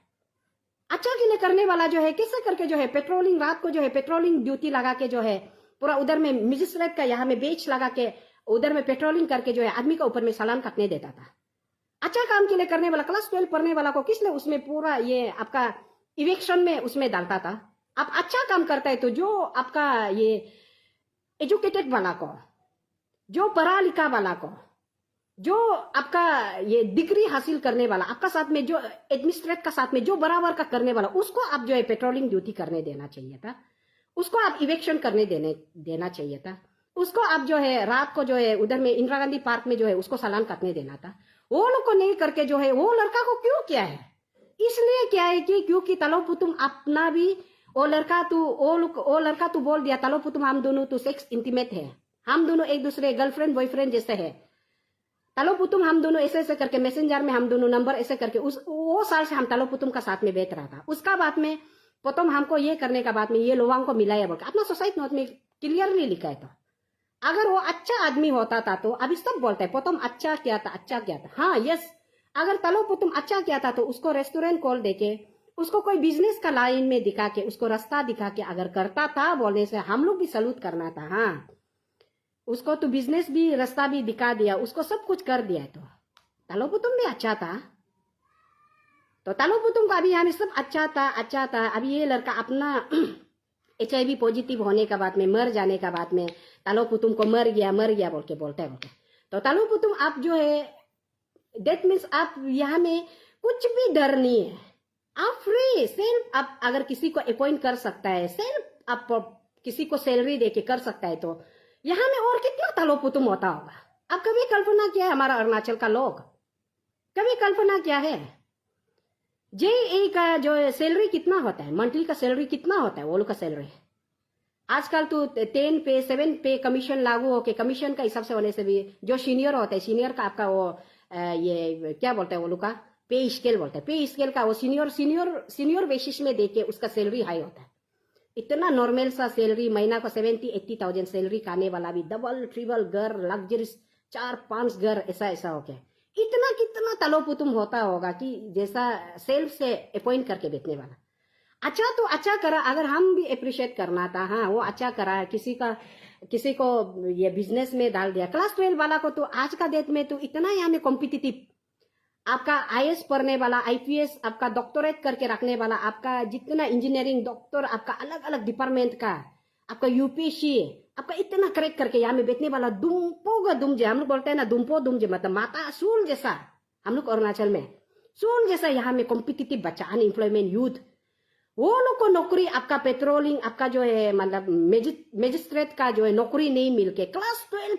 अच्छा के लिए करने वाला जो है कैसे करके जो है पेट्रोलिंग रात को जो है पेट्रोलिंग ड्यूटी लगा के जो है पूरा उधर में मजिस्ट्रेट का यहाँ में बेच लगा के उधर में पेट्रोलिंग करके जो है आदमी का ऊपर में चालान काटने देता था। अच्छा काम के लिए करने वाला क्लास 12 पढ़ने वाला को किस लिए उसमें पूरा ये आपका इवेक्शन में उसमें डालता था। आप अच्छा काम करता है तो जो आपका ये एजुकेटेड वाला को, जो पढ़ा लिखा वाला को, जो आपका ये डिग्री हासिल करने वाला, आपका साथ में जो एडमिनिस्ट्रेट का साथ में जो बराबर का करने वाला, उसको आप जो है पेट्रोलिंग ड्यूटी करने देना चाहिए था, उसको आप इवेक्शन करने देना चाहिए था, उसको आप जो है रात को जो है उधर में इंदिरा गांधी पार्क में जो है उसको चालान काटने देना था। वो लोग को नहीं करके जो है वो लड़का को क्यों किया है, इसलिए क्या है कि क्योंकि तालोपु तुम अपना भी वो लड़का तू बोल दिया तालोपु तुम हम दोनों तो सेक्स इंटीमेट है, हम दोनों एक दूसरे गर्लफ्रेंड बॉयफ्रेंड जैसे है। तालोपु तुम हम दोनों ऐसे ऐसे करके मैसेंजर में हम दोनों नंबर ऐसे करके वो साल से हम तालोपु तुम का साथ में बैठ रहा था। उसका बाद में प्रथम हमको ये करने का बाद में ये लोगों को मिलाया बोल अपना सोसाइटी नोट में क्लियरली लिखा है। तो अगर वो अच्छा आदमी होता था तो अभी सब बोलता है प्रथम अच्छा किया था। हाँ यस, अगर तालोपु तुम अच्छा किया था तो उसको रेस्टोरेंट खोल देके उसको कोई बिजनेस का लाइन में दिखा के उसको रास्ता दिखा के अगर करता था बोलने से हम लोग भी सलूट करना था। हाँ उसको तो बिजनेस भी रास्ता भी दिखा दिया, उसको सब कुछ कर दिया, तो तालोपु तुम भी अच्छा था। तो तालोपु तुम का अभी यहाँ सब अच्छा था। अभी ये लड़का अपना HIV पॉजिटिव होने का बाद में मर जाने का बाद में तालोपु तुमको मर गया बोलते हैं। तो तालोपु तुम आप जो है दैट मीन्स आप यहाँ में कुछ भी डर नहीं है, आप फ्री सेल्फ, आप अगर किसी को अपॉइंट कर सकता है, सेल्फ आप किसी को सैलरी देके कर सकता है, तो यहाँ में और कितना तालोपु तुम होता होगा। आप कभी कल्पना किया है हमारा अरुणाचल का लोग, कभी कल्पना किया है JEE का जो सैलरी कितना होता है, मंथली का सैलरी कितना होता है, वो लोग का सैलरी आजकल तो 10 पे 7 पे कमीशन लागू होके कमीशन का हिसाब से होने से भी जो सीनियर होता है, सीनियर का आपका वो ये क्या बोलते हैं वो लोग का पे स्केल बोलते हैं, पे स्केल का वो सीनियर बेसिस में देके उसका सैलरी हाई होता है। इतना नॉर्मल सा सैलरी महीना को 70-80,000 सैलरी खाने वाला भी डबल ट्रिपल घर लग्जरीज 4-5 घर ऐसा हो गया। इतना कितना तालोपु तुम होता होगा कि जैसा सेल्फ से अपॉइंट करके बेचने वाला। अच्छा तो अच्छा करा, अगर हम भी अप्रिशिएट करना था। हाँ वो अच्छा करा, किसी को ये बिजनेस में डाल दिया। क्लास 12 वाला को तो आज का डेट में तो इतना यहाँ में कॉम्पिटिटिव, आपका IAS पढ़ने वाला, IPS आपका डॉक्टरेट करके रखने वाला, आपका जितना इंजीनियरिंग डॉक्टर आपका अलग अलग डिपार्टमेंट का, आपका UPSC आपका इतना करेक्ट करके यहाँ में बैठने वाला दुम्पो का दुमजे, हम लोग बोलते हैं ना दुम्पो दुमजे, मतलब माता सूल जैसा हम लोग अरुणाचल में सुन जैसा यहाँ में कॉम्पिटिटिव बच्चा, अनएम्प्लॉयमेंट यूथ, वो लोग को नौकरी, आपका पेट्रोलिंग, आपका जो है मतलब मजिस्ट्रेट का जो है नौकरी नहीं मिलके, क्लास 12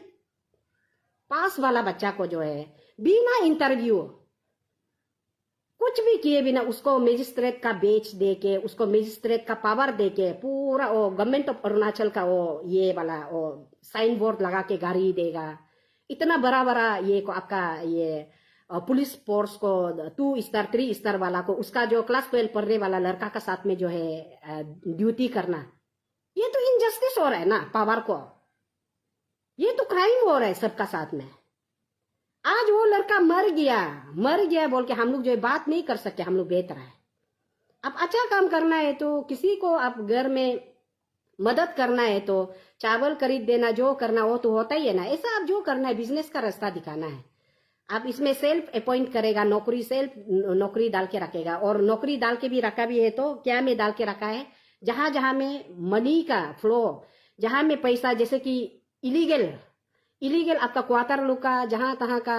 पास वाला बच्चा को जो है बिना इंटरव्यू कुछ भी किए बिना उसको मजिस्ट्रेट का बेच दे के, उसको मजिस्ट्रेट का पावर दे के, पूरा वो गवर्नमेंट ऑफ अरुणाचल का वो ये वाला वो साइन बोर्ड लगा के गाड़ी देगा, इतना बड़ा बड़ा ये को आपका ये पुलिस फोर्स को 2 स्टार 3 स्टार वाला को, उसका जो क्लास 12 पढ़ने वाला लड़का का साथ में जो है ड्यूटी करना, ये तो इनजस्टिस हो रहा है ना पावर को, ये तो क्राइम हो रहा है सबका साथ में। आज वो लड़का मर गया बोल के हम लोग जो है बात नहीं कर सकते, हम लोग बेहतर है। अब अच्छा काम करना है तो किसी को आप घर में मदद करना है तो चावल खरीद देना, जो करना वो तो होता ही है ना। ऐसा आप जो करना है बिजनेस का रास्ता दिखाना है। आप इसमें सेल्फ अपॉइंट करेगा नौकरी, सेल्फ नौकरी डाल के रखेगा, और नौकरी डाल के भी रखा भी है तो क्या में डाल के रखा है, जहां जहां में मनी का फ्लो, जहां में पैसा, जैसे कि इलीगल आपका क्वार्टर लोग का, जहां तहां का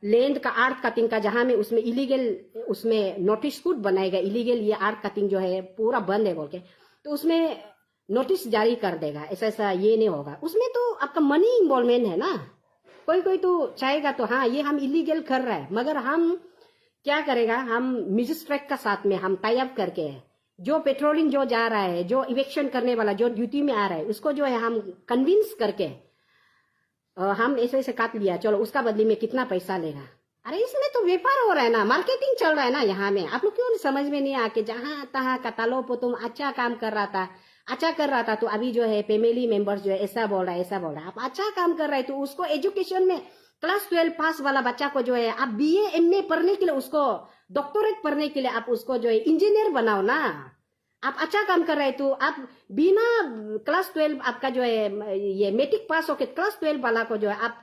लैंड का आर्ट कटिंग का, जहां में उसमें इलीगल उसमें नोटिस खुद बनाएगा, इलीगल ये आर्ट कटिंग जो है पूरा बंद है बोल के, तो उसमें नोटिस जारी कर देगा, ऐसा ऐसा ये नहीं होगा। उसमें तो आपका मनी इन्वॉल्वमेंट है ना। कोई तो चाहेगा तो हाँ ये हम इलीगल कर रहा है, मगर हम क्या करेगा, हम मजिस्ट्रेट का साथ में हम टाई अप करके, जो पेट्रोलिंग जो जा रहा है, जो इवेक्शन करने वाला जो ड्यूटी में आ रहा है, उसको जो है हम कन्विंस करके हम ऐसे ऐसे काट लिया, चलो उसका बदले में कितना पैसा लेगा। अरे इसमें तो व्यापार हो रहा है ना, मार्केटिंग चल रहा है ना यहाँ में। आप लोग क्यों समझ में नहीं आके, जहां तहां कतालो पे तुम अच्छा काम कर रहा था तो अभी जो है फैमिली मेंबर्स जो है ऐसा बोल रहा है। आप अच्छा काम कर रहे हैं तो उसको एजुकेशन में क्लास 12 पास वाला बच्चा को जो है आप BA MA पढ़ने के लिए, उसको डॉक्टरेट पढ़ने के लिए आप उसको जो है इंजीनियर बनाओ ना। आप अच्छा काम कर रहे हैं तो आप बिना क्लास 12 आपका जो है ये मैट्रिक पास होके क्लास 12 वाला को जो है आप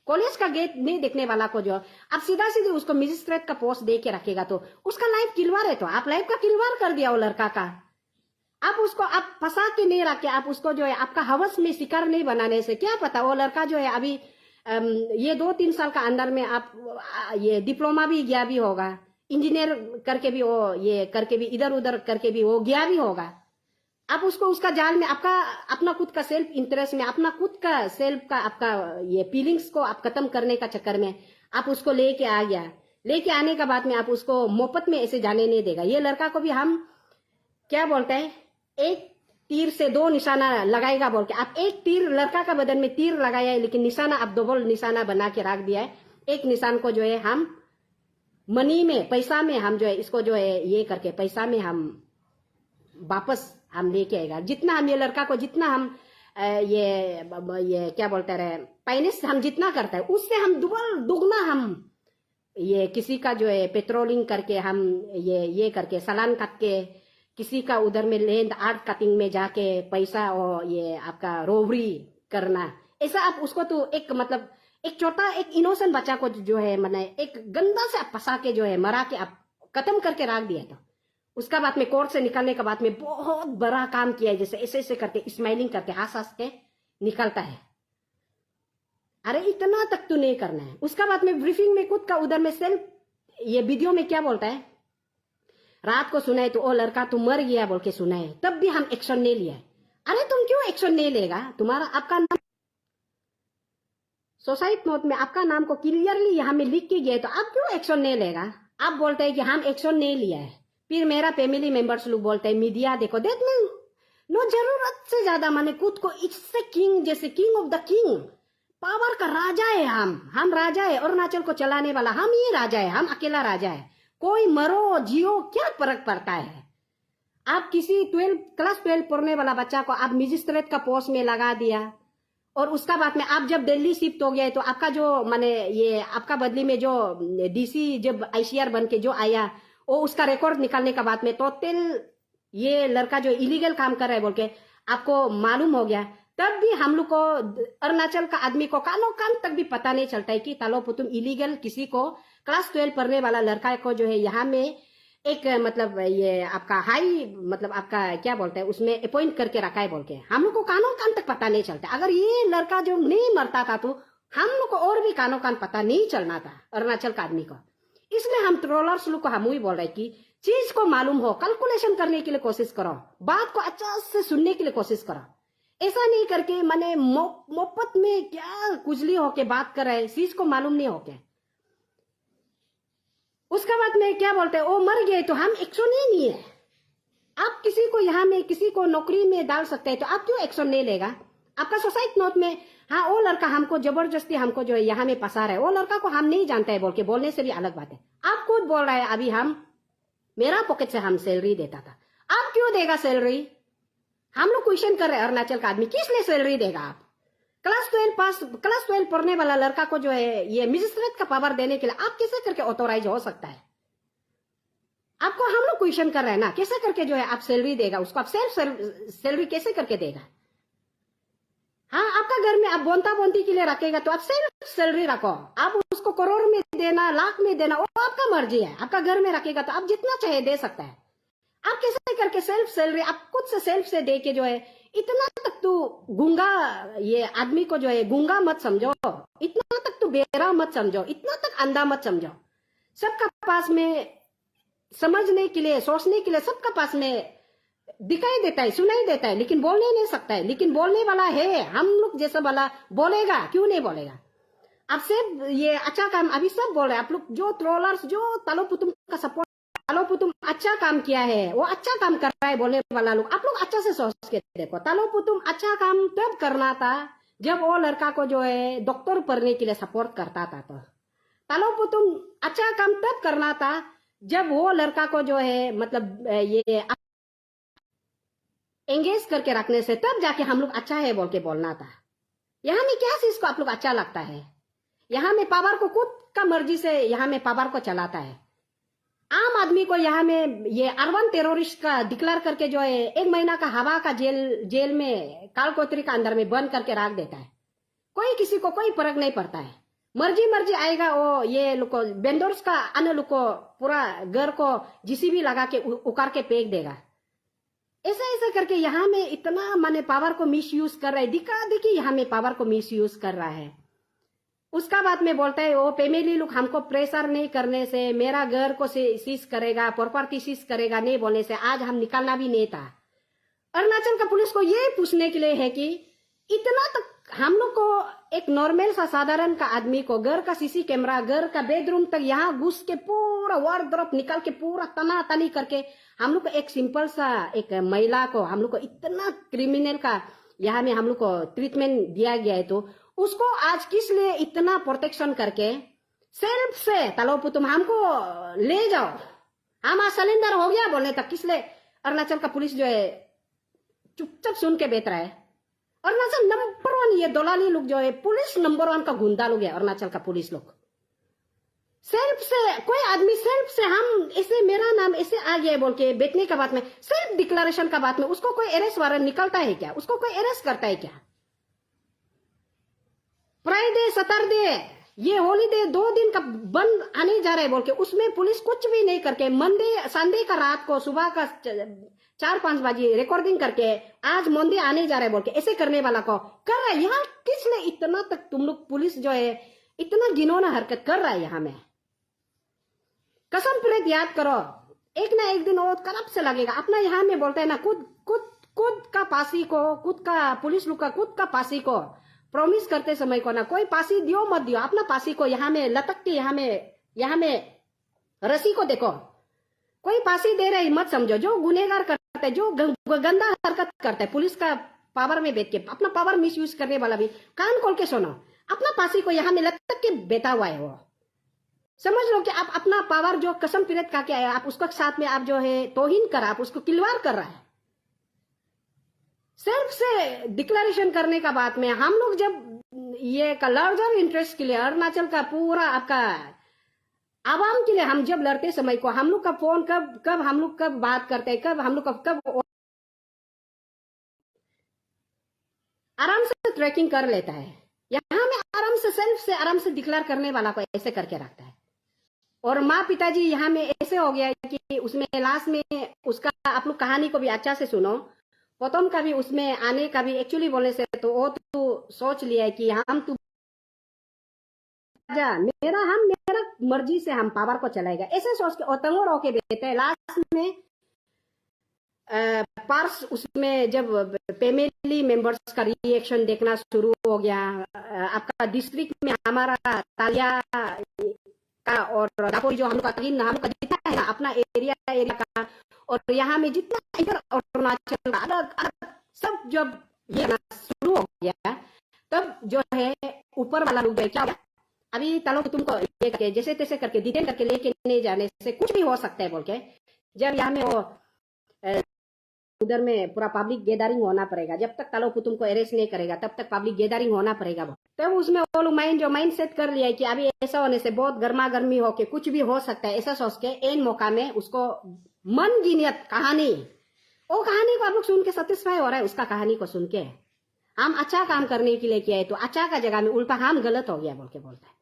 कॉलेज का गेट नहीं देखने वाला को जो आप सीधा सीधे उसको मजिस्ट्रेट का पोस्ट दे के रखेगा तो उसका लाइफ किलवार है। तो आप लाइफ का किलवार कर दिया वो लड़का का। आप उसको आप फंसा के नहीं रखे, आप उसको जो है आपका हवस में शिकार नहीं बनाने से, क्या पता वो लड़का जो है अभी ये 2-3 साल का अंदर में आप ये डिप्लोमा भी गया भी होगा, इंजीनियर करके भी वो ये करके भी इधर उधर करके भी वो गया भी होगा। आप उसको उसका जाल में आपका अपना खुद का सेल्फ इंटरेस्ट में, अपना खुद का सेल्फ का आपका ये फीलिंग्स को आप खत्म करने का चक्कर में आप उसको लेके आ गया। लेके आने का बाद में आप उसको मोहब्बत में ऐसे जाने नहीं देगा। ये लड़का को भी हम क्या बोलते हैं, एक तीर से 2 निशाना लगाएगा बोल के, आप एक तीर लड़का का बदन में तीर लगाया है, लेकिन निशाना आप डबल निशाना बना के रख दिया है। एक निशान को जो है हम मनी में, पैसा में हम जो है इसको जो है ये करके पैसा में हम वापस हम लेके आएगा। जितना हम ये लड़का को जितना हम ये क्या बोलते रहे फाइनेंस हम जितना करता है उससे हम दुगना हम ये किसी का जो है पेट्रोलिंग करके हम ये करके सलान काट के किसी का उधर में लैंड आर्ट कटिंग में जाके पैसा और ये आपका रोबरी करना, ऐसा आप उसको तो एक मतलब एक छोटा एक इनोसेंट बच्चा को जो है मैंने एक गंदा से आप फंसा के जो है मरा के आप खत्म करके रख दिया। तो उसका बाद में कोर्ट से निकलने के बाद में बहुत बड़ा काम किया है, जैसे ऐसे ऐसे करके स्माइलिंग करके हंस के निकलता है। अरे इतना तक तो नहीं करना है। उसका बाद में ब्रीफिंग में खुद का उधर में सेल्फ ये वीडियो में क्या बोलता है, रात को सुनाए तो ओ लड़का तू मर गया बोल के सुनाए, तब भी हम एक्शन नहीं लिया। अरे तुम क्यों एक्शन नहीं लेगा, तुम्हारा आपका नाम सोसाइटी नोट में आपका नाम को क्लियरली यहाँ में लिख के गया, तो आप क्यों एक्शन नहीं लेगा। आप बोलते हैं कि हम एक्शन नहीं लिया है, फिर मेरा फैमिली मेंबर्स लोग बोलते हैं मीडिया देखो देख में नो जरूरत से ज्यादा माने खुद को इससे किंग जैसे king of the king power का राजा है। हम राजा है, अरुणाचल को चलाने वाला हम ही राजा है, हम अकेला राजा है। कोई मरो जियो क्या फर्क पड़ता है। आप किसी क्लास 12 पढ़ने वाला बच्चा को आप मजिस्ट्रेट का पोस्ट में लगा दिया, और उसका बाद में आप जब दिल्ली शिफ्ट हो गए तो आपका जो माने ये आपका बदली में जो DC जब ICR बन के जो आया वो उसका रिकॉर्ड निकालने का बाद में टोटल ये लड़का जो इलीगल काम कर रहा है बोल के आपको मालूम हो गया। तब भी हम लोग को अरुणाचल का आदमी को कानो कान तक भी पता नहीं चलता है कि तालो पुतुम इलीगल किसी को क्लास 12 पढ़ने वाला लड़का को जो है यहाँ में एक मतलब ये आपका हाई मतलब आपका क्या बोलते हैं उसमें अपॉइंट करके रखा है बोल के हम लोग को कानो कान तक पता नहीं चलता। अगर ये लड़का जो नहीं मरता था तो हम लोग को और भी कानो कान पता नहीं चलना था अरुणाचल का आदमी को। इसलिए हम ट्रोलर्स लोग को हम ही बोल रहे कि चीज को मालूम हो, कैलकुलेशन करने के लिए कोशिश करो, बात को अच्छा से सुनने के लिए कोशिश करो। ऐसा नहीं करके मैंने मोहब्बत में क्या कुजली होके बात कर रहे, चीज को मालूम नहीं होके। उसका बाद में क्या बोलते हैं, वो मर गए तो हम एक्शन नहीं है। आप किसी को यहाँ में किसी को नौकरी में डाल सकते हैं तो आप क्यों एक्शन नहीं लेगा? आपका सोसाइटी नोट में, हाँ वो लड़का हमको जबरदस्ती हमको जो है यहाँ में फंसा रहा है, वो लड़का को हम नहीं जानते है बोल के बोलने से भी अलग बात है। आप खुद बोल रहे हैं अभी हम मेरा पॉकेट से हम सैलरी देता था, आप क्यों देगा सैलरी? हम लोग क्वेश्चन कर रहे हैं, अरुणाचल का आदमी किस लिए सैलरी देगा? आप क्लास 12 पढ़ने वाला लड़का को जो है ये मजिस्ट्रेट का पावर देने के लिए आप कैसे करके ऑथोराइज हो सकता है? आपको हम लोग क्वेश्चन कर रहे हैं ना, कैसे करके जो है आप सैलरी देगा उसको? आप सेल्फ सैलरी कैसे करके देगा? हाँ, आपका घर में आप बोनता बोनती के लिए रखेगा तो आप सेल्फ सैलरी रखो। आप उसको करोड़ में देना, लाख में देना, वो आपका मर्जी है। आपका घर में रखेगा तो आप जितना चाहे दे सकता है। आप कैसे करके सेल्फ सैलरी आप खुद से सेल्फ से दे के जो है, इतना तक तू गूंगा, ये आदमी को जो है गूंगा मत समझो, इतना तक तू बेरा मत समझो, इतना तक अंधा मत समझो। सबका पास में समझने के लिए, सोचने के लिए सबका पास में दिखाई देता है, सुनाई देता है, लेकिन बोलने नहीं सकता है। लेकिन बोलने वाला है, हम लोग जैसा वाला बोलेगा, क्यों नहीं बोलेगा? अब से ये अच्छा काम अभी सब बोल रहे हैं। आप लोग जो ट्रोलर्स, जो तालो पुतुम का सपोर्ट, तालो पुतुम अच्छा काम किया है, वो अच्छा काम कर रहा है बोलने वाला लोग, आप लोग अच्छा से सोच के देखो। तालो पुतुम अच्छा काम तब करना था जब वो लड़का को जो है डॉक्टर पढ़ने के लिए सपोर्ट करता था। तो तालो पुतुम अच्छा काम तब करना था जब वो लड़का को जो है मतलब ये एंगेज करके रखने से तब जाके हम लोग अच्छा है बोल के बोलना था। यहाँ में क्या चीज को आप लोग अच्छा लगता है? यहाँ में पावर को खुद का मर्जी से यहाँ में पावर को चलाता है। आम आदमी को यहाँ में ये अर्बन टेररिस्ट का डिक्लेयर करके जो है 1 महीना का हवा का जेल में कालकोतरी का अंदर में बंद करके रख देता है। कोई किसी को कोई फर्क नहीं पड़ता है। मर्जी आएगा वो ये लोग को बेंडोर्स का अन्य लोग को पूरा घर को जीसीबी लगा के उखाड़ के फेंक देगा। ऐसा करके यहाँ में इतना माने पावर को मिस यूज कर रहा है, दिखा देखिए यहाँ में पावर को मिस यूज कर रहा है। उसका बाद में बोलता है वो फैमिली लोग हमको प्रेशर नहीं करने से, मेरा घर को सीज करेगा, प्रॉपर्टी सीज करेगा नहीं बोलने से आज हम निकालना भी नहीं था। अरुणाचल का पुलिस को ये पूछने के लिए है कि इतना तक हम लोग को एक नॉर्मल सा साधारण का आदमी को घर का सीसी कैमरा, घर का बेडरूम तक यहाँ घुस के पूरा वार्डरोब निकाल के पूरा तना तनी करके हम लोग को एक सिंपल सा एक महिला को हम लोग को इतना क्रिमिनल का यहाँ में हम लोग को ट्रीटमेंट दिया गया है, तो उसको आज किस लिए इतना प्रोटेक्शन करके सेल्फ से तलो पुतुम हमको ले जाओ, हमारा सिलेंडर हो गया बोलने तक किस लिए अरुणाचल का पुलिस जो है चुपचाप सुन के बैठ रहा है? अरुणाचल नंबर 1 ये दलाली लोग जो है पुलिस नंबर 1 का गुंडा लोग है अरुणाचल का पुलिस लोग। सेल्फ से कोई आदमी सेल्फ से हम ऐसे मेरा नाम ऐसे आ गया बोल के बैठने का बात में, सेल्फ डिक्लेरेशन का बात में उसको कोई अरेस्ट वारंट निकलता है क्या? उसको कोई अरेस्ट करता है क्या? फ्राइडे सैटरडे ये हॉलीडे 2 दिन का बंद आने जा रहा है बोल के उसमें पुलिस कुछ भी नहीं करके मंडे संडे का रात को सुबह का 4-5 बजे रिकॉर्डिंग करके आज मंडे आने जा रहा है बोल के ऐसे करने वाला को कर रहा है। यहाँ किस लिए इतना तक तुम लोग पुलिस जो है इतना घिनौना हरकत कर रहा है? यहाँ में कसम प्रेत याद करो, एक ना एक दिन वो करप्ट से लगेगा। अपना यहाँ में बोलते हैं ना खुद का पासी को, खुद का पुलिस लोग का खुद का पासी को प्रॉमिस करते समय को ना कोई पासी दियो मत दियो, अपना पासी को यहाँ में लटक के यहाँ में रस्सी को देखो, कोई फांसी दे रहे मत समझो। जो गुनेगार करते, जो गंदा हरकत करते है, पुलिस का पावर में बैठ के अपना पावर मिस यूज करने वाला भी कान खोल के सुनो, अपना फांसी को यहाँ में लटक के बैठा हुआ है। वो समझ लो कि आप अपना पावर जो कसम पीरत का के आया, आप उसका साथ में आप जो है तौहीन कर, आप उसको किलवार कर रहा है। सिर्फ से डिक्लेरेशन करने का बात में हम लोग जब ये लार्जर इंटरेस्ट के लिए अरुणाचल का पूरा आपका आवाम के लिए हम जब लड़ते समय को हम लोग का फोन कब हम लोग कब बात करते हैं, कब हम लोग कब आराम से ट्रैकिंग कर लेता है। यहाँ में आराम से सेल्फ से आराम से डिक्लेयर करने वाला को ऐसे करके रखता है। और माँ पिताजी यहाँ में ऐसे हो गया है कि उसमें लास्ट में उसका आप लोग कहानी को भी अच्छा से सुनो, प्रथम का भी उसमें आने का भी एक्चुअली बोलने से तो वो तो सोच लिया है कि हम तो राजा, मेरा मर्जी से हम पावर को चलाएगा, ऐसे सोच के ओतंगो रोके बेटे लास्ट में पार्स उसमें जब फैमिली मेंबर्स का रिएक्शन देखना शुरू हो गया, आपका डिस्ट्रिक्ट में हमारा तालिया का और दापोरी जो हमका जितना है ना अपना एरिया का, और यहाँ में जितना इधर अरुणाचल का अलग अलग सब जब ये शुरू हो गया, तब जो है ऊपर वाला लोग क्या होगा, अभी तलो तुमको ये करके जैसे तैसे करके डिटेन करके लेके नहीं जाने से कुछ भी हो सकता है बोल के, जब यहाँ में वो उधर में पूरा पब्लिक गैदरिंग होना पड़ेगा, जब तक तालो पुतुम को अरेस्ट नहीं करेगा तब तक पब्लिक गैदरिंग होना पड़ेगा। तब उसमें वो लोग माइंड सेट कर लिया है कि अभी ऐसा होने से बहुत गर्मा गर्मी होके कुछ भी हो सकता है, ऐसा सोच के एन मौका में उसको मन गिनियत कहानी, वो कहानी को आप लोग सुन के सेटिस्फाई हो रहा है, उसका कहानी को सुन के हम अच्छा काम करने के लिए किया है तो अच्छा का जगह में उल्टा हम गलत हो गया बोल के बोलता है।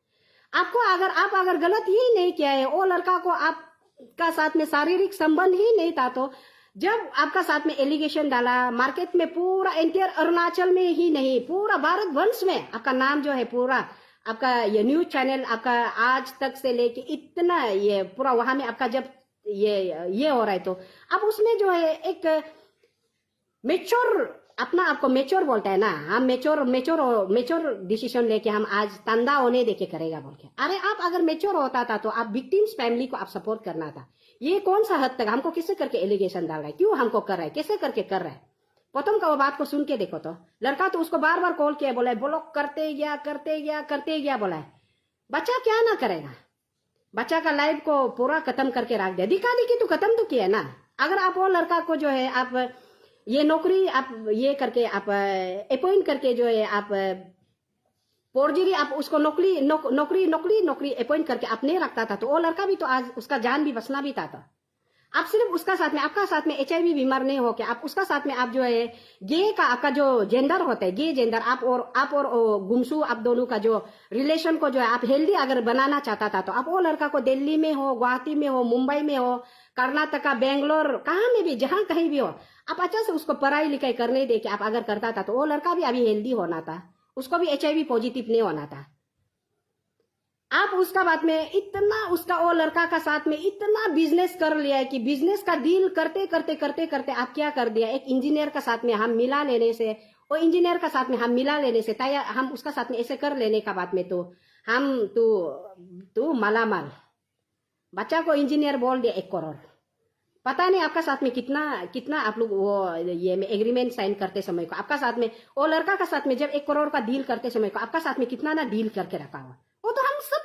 आपको आप अगर गलत ही नहीं किया है, वो लड़का को आपका साथ में शारीरिक संबंध ही नहीं था, तो जब आपका साथ में एलिगेशन डाला मार्केट में पूरा एंटियर अरुणाचल में ही नहीं पूरा भारत वंश में आपका नाम जो है पूरा आपका ये न्यूज चैनल आपका आज तक से लेके इतना ये पूरा वहां में आपका जब ये हो रहा है, तो अब उसमें जो है एक मेच्योर अपना आपको मेच्योर बोलता है ना, हम मेच्योर डिसीजन लेके हम आज तंदा होने देके करेगा बोल के। अरे आप अगर मेच्योर होता था तो आप विक्टिम्स फैमिली को आप सपोर्ट करना था। ये कौन सा हद तक हमको किसे करके एलिगेशन डाल रहा है, क्यों हमको कर रहा है, कैसे करके कर रहा है। प्रथम का वो बात को सुन के देखो, तो लड़का तो उसको बार बार कॉल किया, बोला है ब्लॉक करते गया बोला है। बच्चा क्या ना करेगा, बच्चा का लाइफ को पूरा खत्म करके रख दिया, दिखा दी कि तू खत्म तो किया ना। अगर आप वो लड़का को जो है आप ये नौकरी आप ये करके आप अपॉइंट करके जो है आप फोर्जरी आप उसको नौकरी अपॉइंट करके आप नहीं रखता था, तो वो लड़का भी तो आज उसका जान भी बचना भी था। आप सिर्फ उसका साथ में आपका साथ में HIV बीमार नहीं हो के आप उसका साथ में आप जो है गे का आपका जो जेंडर होता है गे जेंडर आप और गुमसू आप दोनों का जो रिलेशन को जो है आप हेल्दी अगर बनाना चाहता था, तो आप वो लड़का को दिल्ली में हो, गुवाहाटी में हो, मुंबई में हो, कर्नाटका, बेंगलोर, कहाँ में भी जहां कहीं भी हो, आप अच्छा से उसको पढ़ाई लिखाई करने दे के आप अगर करता था तो वो लड़का भी अभी हेल्दी होना था, उसको भी HIV पॉजिटिव नहीं होना था। आप उसका बात में इतना उसका वो लड़का का साथ में इतना बिजनेस कर लिया है कि बिजनेस का डील करते आप क्या कर दिया, एक इंजीनियर का साथ में हम मिला लेने से, वो इंजीनियर का साथ में हम मिला लेने से हम उसका साथ में ऐसे कर लेने का बात में तो हम तू मालामाल। बच्चा को इंजीनियर बोल दिया 1 करोड़, पता नहीं आपका साथ में कितना आप लोग वो ये में एग्रीमेंट साइन करते समय को आपका साथ में वो लड़का का साथ में जब 1 करोड़ का डील करते समय को आपका साथ में कितना ना डील करके रखा हुआ, वो तो हम सब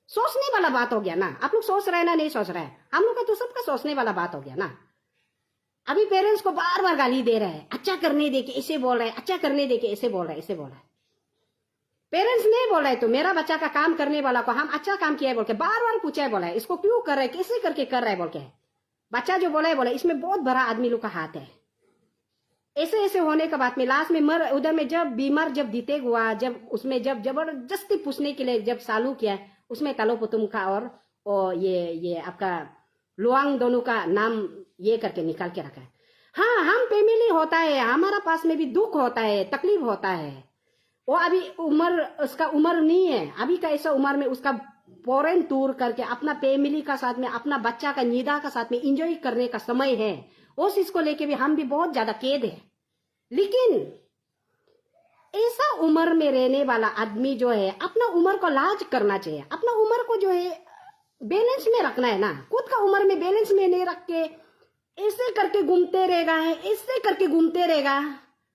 सोचने वाला बात हो गया ना। आप लोग सोच रहे हैं ना, नहीं सोच रहे हैं, हम लोग का तो सबका सोचने वाला बात हो गया ना। अभी पेरेंट्स को बार बार गाली दे रहे हैं, अच्छा करने दे के ऐसे बोल रहे हैं, अच्छा करने दे के ऐसे बोल रहे हैं। पेरेंट्स नहीं बोल रहे तो मेरा बच्चा का काम करने वाला को हम अच्छा काम किया है बोल के बार बार पूछा है, बोला है इसको क्यों कर रहे है, कैसे करके कर रहा है बोल के। बच्चा जो बोला इसमें बहुत बड़ा आदमी लोग का हाथ है। ऐसे होने का बात में लास्ट में उधर में जब बीमार जब दीते हुआ जब उसमें जब जबरदस्ती पूछने के लिए जब चालू किया, उसमें तालो पुतुम का और ये आपका लुआंग दोनों का नाम ये करके निकाल के रखा है। हाँ, हम फैमिली होता है, हमारा पास में भी दुख होता है, तकलीफ होता है। वो अभी उसका उम्र नहीं है, अभी का ऐसा उम्र में उसका फॉरेन टूर करके अपना फैमिली का साथ में अपना बच्चा का निदा का साथ में एंजॉय करने का समय है। उस इसको लेके भी हम भी बहुत ज्यादा कैद है। लेकिन ऐसा उम्र में रहने वाला आदमी जो है अपना उम्र को लाज करना चाहिए, अपना उम्र को जो है बैलेंस में रखना है ना। खुद का उम्र में बैलेंस में नहीं रख के ऐसे करके घूमते रहेगा,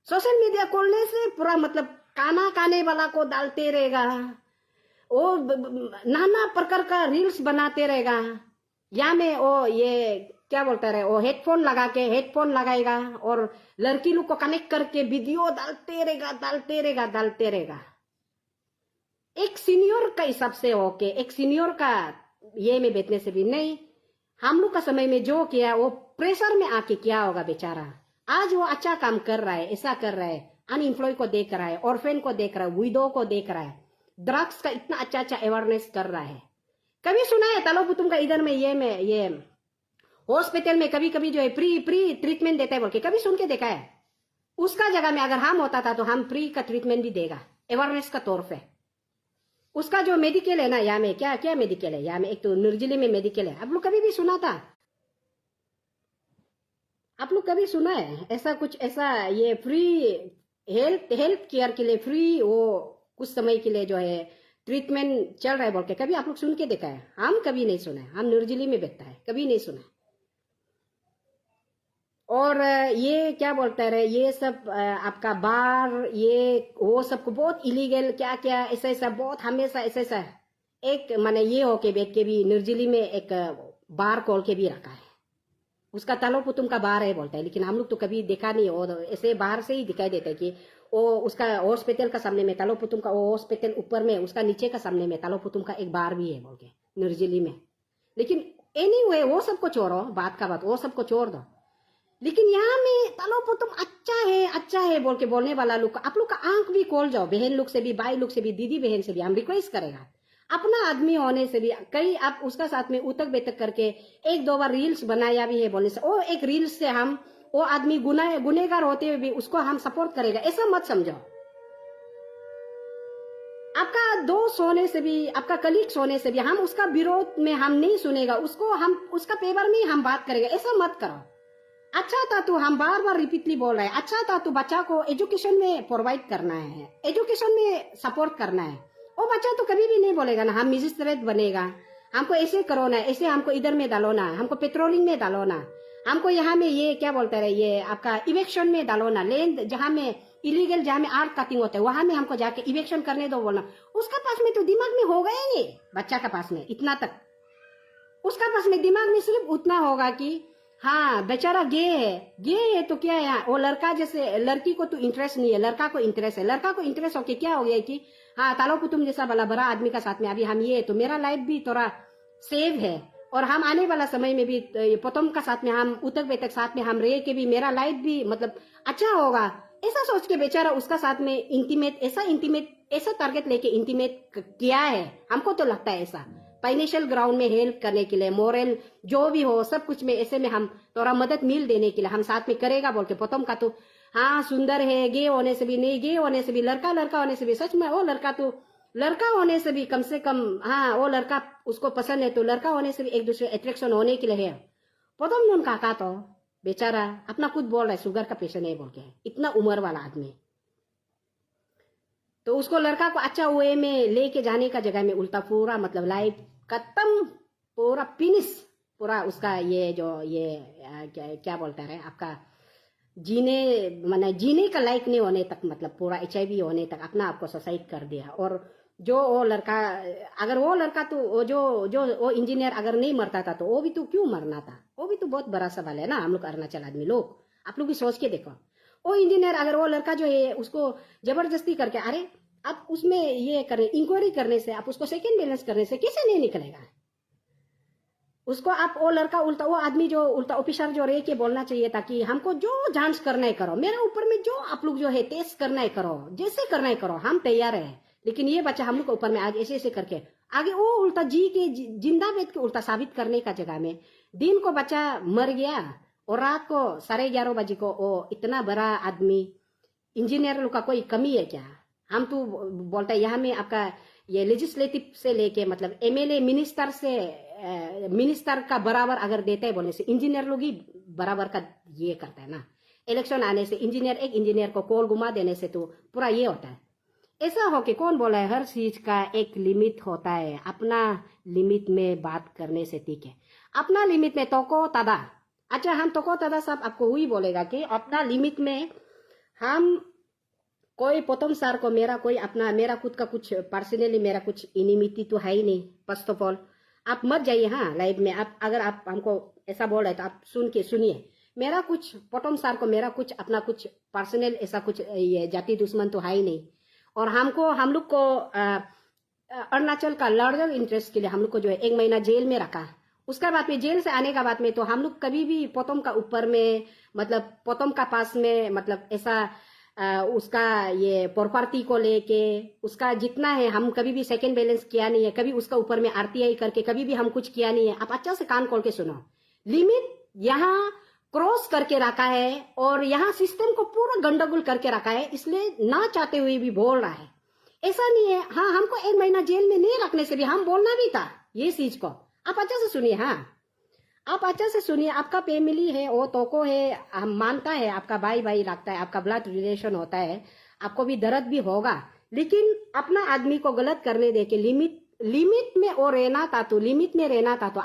सोशल मीडिया खोलने से पूरा मतलब खाने वाला को डालते रहेगा, वो नाना प्रकार का रील्स बनाते रहेगा, या में वो ये क्या बोलता रहे वो हेडफोन लगाएगा और लड़की लोग को कनेक्ट करके वीडियो डालते रहेगा। एक सीनियर का हिसाब से होके एक सीनियर का ये में बैठने से भी नहीं। हम लोग का समय में जो किया वो प्रेशर में आके क्या होगा बेचारा। आज वो अच्छा काम कर रहा है, ऐसा कर रहा है, अनएम्प्लॉय को देख रहा है, ऑर्फेन को देख रहा है, विडो को देख रहा है, ड्रग्स का इतना अच्छा अवेयरनेस कर रहा है। कभी सुना है तालो पुतुम का इधर में ये हॉस्पिटल में कभी जो है प्री ट्रीटमेंट देता है बोल के कभी सुन के देखा है? उसका जगह में अगर हम होता था तो हम फ्री का ट्रीटमेंट भी देगा अवेयरनेस का तौर पे। उसका जो मेडिकल है ना, यहाँ में क्या क्या मेडिकल है, यहाँ में एक तो निर्जली में मेडिकल है, आप लोग कभी भी सुना था? आप लोग कभी सुना है ऐसा कुछ, ऐसा ये फ्री हेल्थ हेल्थ केयर के लिए फ्री वो कुछ समय के लिए जो है ट्रीटमेंट चल रहा है बोल के कभी आप लोग सुन के देखा है? हम कभी नहीं सुना है, हम निर्जली में बैठता है, कभी नहीं सुना है। और ये क्या बोलते रहे, ये सब आपका बार ये वो सबको बहुत इलीगल क्या क्या ऐसा ऐसा बहुत हमेशा ऐसा ऐसा एक माने ये हो के बैठ के भी निर्जली में एक बार खोल के भी रखा है, उसका तालो पुतुम का बार है बोलता है, लेकिन हम लोग तो कभी देखा नहीं, और ऐसे बाहर से ही दिखाई देता है कि वो उसका हॉस्पिटल का सामने में तालो पुतुम का, वो हॉस्पिटल ऊपर में उसका नीचे का सामने में तालो पुतुम का एक बार भी है बोल के निर्जली में। लेकिन एनीवे वो सबको छोड़ो, बात का बात वो सबको छोड़ दो, लेकिन यहाँ में तालो पुतुम अच्छा है बोल के बोलने वाला लोग आप लोग का आंख भी खोल जाओ, बहन लोग से भी, भाई लोग से भी, दीदी बहन से भी हम रिक्वेस्ट करेगा, अपना आदमी होने से भी कई आप उसका साथ में उतक बेतक करके एक दो बार रील्स बनाया भी है बोलने से, वो एक रील्स से हम वो आदमी गुनेगार होते हुए भी उसको हम सपोर्ट करेगा, ऐसा मत समझो। आपका दोस्त होने से भी, आपका कलीग्स होने से भी हम उसका विरोध में हम नहीं सुनेगा, उसको हम उसका पेपर में हम बात करेगा, ऐसा मत करो। अच्छा था तू, हम बार बार रिपीटली बोल रहे हैं, अच्छा था तू बच्चा को एजुकेशन में प्रोवाइड करना है, एजुकेशन में सपोर्ट करना है, वो बच्चा तो कभी भी नहीं बोलेगा ना हम मजिस्ट्रेट बनेगा, हमको ऐसे करो ना, ऐसे हमको इधर में डालो ना, हमको पेट्रोलिंग में डालो ना, हमको यहाँ में ये क्या बोलते रहे ये आपका इवेक्शन में डालो ना, लैंड जहाँ में इलीगल जहाँ में आर्ट कटिंग होता है वहां में हमको जाके इवेक्शन करने दो बोलना। उसका पास में तो दिमाग में होगा ही नहीं, बच्चा का पास में इतना तक, उसका पास में दिमाग में सिर्फ उतना होगा कि हाँ बेचारा गे है तो क्या है, वो लड़का जैसे लड़की को तो इंटरेस्ट नहीं है, लड़का को इंटरेस्ट है, लड़का को इंटरेस्ट होके क्या हो गया कि हाँ तालो पुतुम जैसा बड़ा बड़ा आदमी का साथ में अभी हम ये तो मेरा लाइफ भी थोड़ा सेव है, और हम आने वाला समय में भी पुतुम का साथ में हम उतक बेतक साथ में हम रह के भी मेरा लाइफ भी मतलब अच्छा होगा, ऐसा सोच के बेचारा उसका साथ में इंटीमेट ऐसा टारगेट लेके इंटीमेट किया है, हमको तो लगता है ऐसा फाइनेंशियल ग्राउंड में हेल्प करने के लिए, मोरल जो भी हो सब कुछ में ऐसे में हम थोड़ा मदद मिल देने के लिए हम साथ में करेगा बोल के पुतुम का तो हाँ सुंदर है, गे होने से भी नहीं, गे होने से भी, लड़का होने से भी, सच में वो लड़का तो लड़का होने से भी कम से कम हाँ वो लड़का उसको पसंद है, तो लड़का होने से भी एक दूसरे अट्रैक्शन होने के लिए है। पुतुम उनका काका तो बेचारा अपना खुद बोल रहा है शुगर का पेशेंट है बोल के, इतना उम्र वाला आदमी, तो उसको लड़का को अच्छा वे में लेके जाने का जगह में उल्टा पूरा मतलब लाइफ खत्म, पूरा फिनिश, पूरा उसका ये जो ये क्या बोलता है आपका जीने माने जीने का लायक नहीं होने तक, मतलब पूरा HIV होने तक अपना आपको सुसाइड कर दिया। और जो वो लड़का अगर वो लड़का तो वो जो वो इंजीनियर अगर नहीं मरता था तो वो भी तो क्यों मरना था, वो भी तो बहुत बड़ा सवाल है ना हम लोग अरुणाचल आदमी लोग, आप लोग भी सोच के देखो। वो इंजीनियर अगर वो लड़का जो है उसको जबरदस्ती करके अरे आप उसमें ये करें इंक्वायरी करने से, आप उसको सेकंड बैलेंस करने से कैसे नहीं निकलेगा, उसको आप वो लड़का उल्टा वो आदमी जो उल्टा ऑफिसर जो रह के बोलना चाहिए था कि हमको जो जांच करना है करो, मेरे ऊपर में जो आप लोग जो है टेस्ट करना है करो, जैसे करना है करो, हम तैयार है। लेकिन ये बच्चा हम लोग के ऊपर में आज ऐसे ऐसे करके आगे वो उल्टा जिंदा बैठ के उल्टा साबित करने का जगह में दिन को बच्चा मर गया और रात को 11:30 बजे को वो इतना बड़ा आदमी इंजीनियर लोग का कोई कमी है क्या? हम तो बोलते हैं यहाँ में आपका ये लेजिस्लेटिव से लेके मतलब MLA मिनिस्टर से मिनिस्टर का बराबर अगर देता है बोलने से इंजीनियर लोग ही बराबर का ये करता है ना, इलेक्शन आने से एक इंजीनियर को कॉल घुमा देने से तो पूरा ये होता है। ऐसा हो के कौन बोला है हर चीज का एक लिमिट होता है, अपना लिमिट में बात करने से ठीक है, अपना लिमिट में तोको तदा। अच्छा हम तोको तदा सब आपको वही बोलेगा कि अपना लिमिट में हम कोई पुतुम सर को मेरा खुद का कुछ पर्सनली मेरा कुछ इनिमिटी तो है ही नहीं। फर्स्ट ऑफ ऑल आप मत जाइए हाँ लाइव में, आप अगर आप हमको ऐसा बोल रहे तो आप सुनिए, मेरा कुछ पुतुम सर को मेरा कुछ अपना कुछ पर्सनल ऐसा कुछ ये जाति दुश्मन तो है ही नहीं। और हम लोग को अरुणाचल का लार्जर इंटरेस्ट के लिए हम लोग को जो है 1 महीना जेल में रखा, उसका बाद में जेल से आने का बाद में तो हम लोग कभी भी पुतुम का ऊपर में मतलब पुतुम का पास में मतलब ऐसा उसका ये प्रॉपर्टी को लेके उसका जितना है हम कभी भी सेकंड बैलेंस किया नहीं है, कभी उसका ऊपर में RTI करके कभी भी हम कुछ किया नहीं है। आप अच्छा से कान खोल के सुनो, लिमिट यहाँ क्रॉस करके रखा है और यहाँ सिस्टम को पूरा गंडगोल करके रखा है, इसलिए ना चाहते हुए भी बोल रहा है। ऐसा नहीं है। हाँ, हमको 1 महीना जेल में नहीं रखने से भी हम बोलना भी था ये चीज को। आप अच्छा से सुनिए। हाँ, आप अच्छा से सुनिए। आपका फैमिली है, वो तोको है, हम मानता है, आपका भाई भाई लगता है, आपका ब्लड रिलेशन होता है, आपको भी दर्द भी होगा, लेकिन अपना आदमी को गलत करने दे के लिमिट में वो रहना था, तो लिमिट में रहना था, तो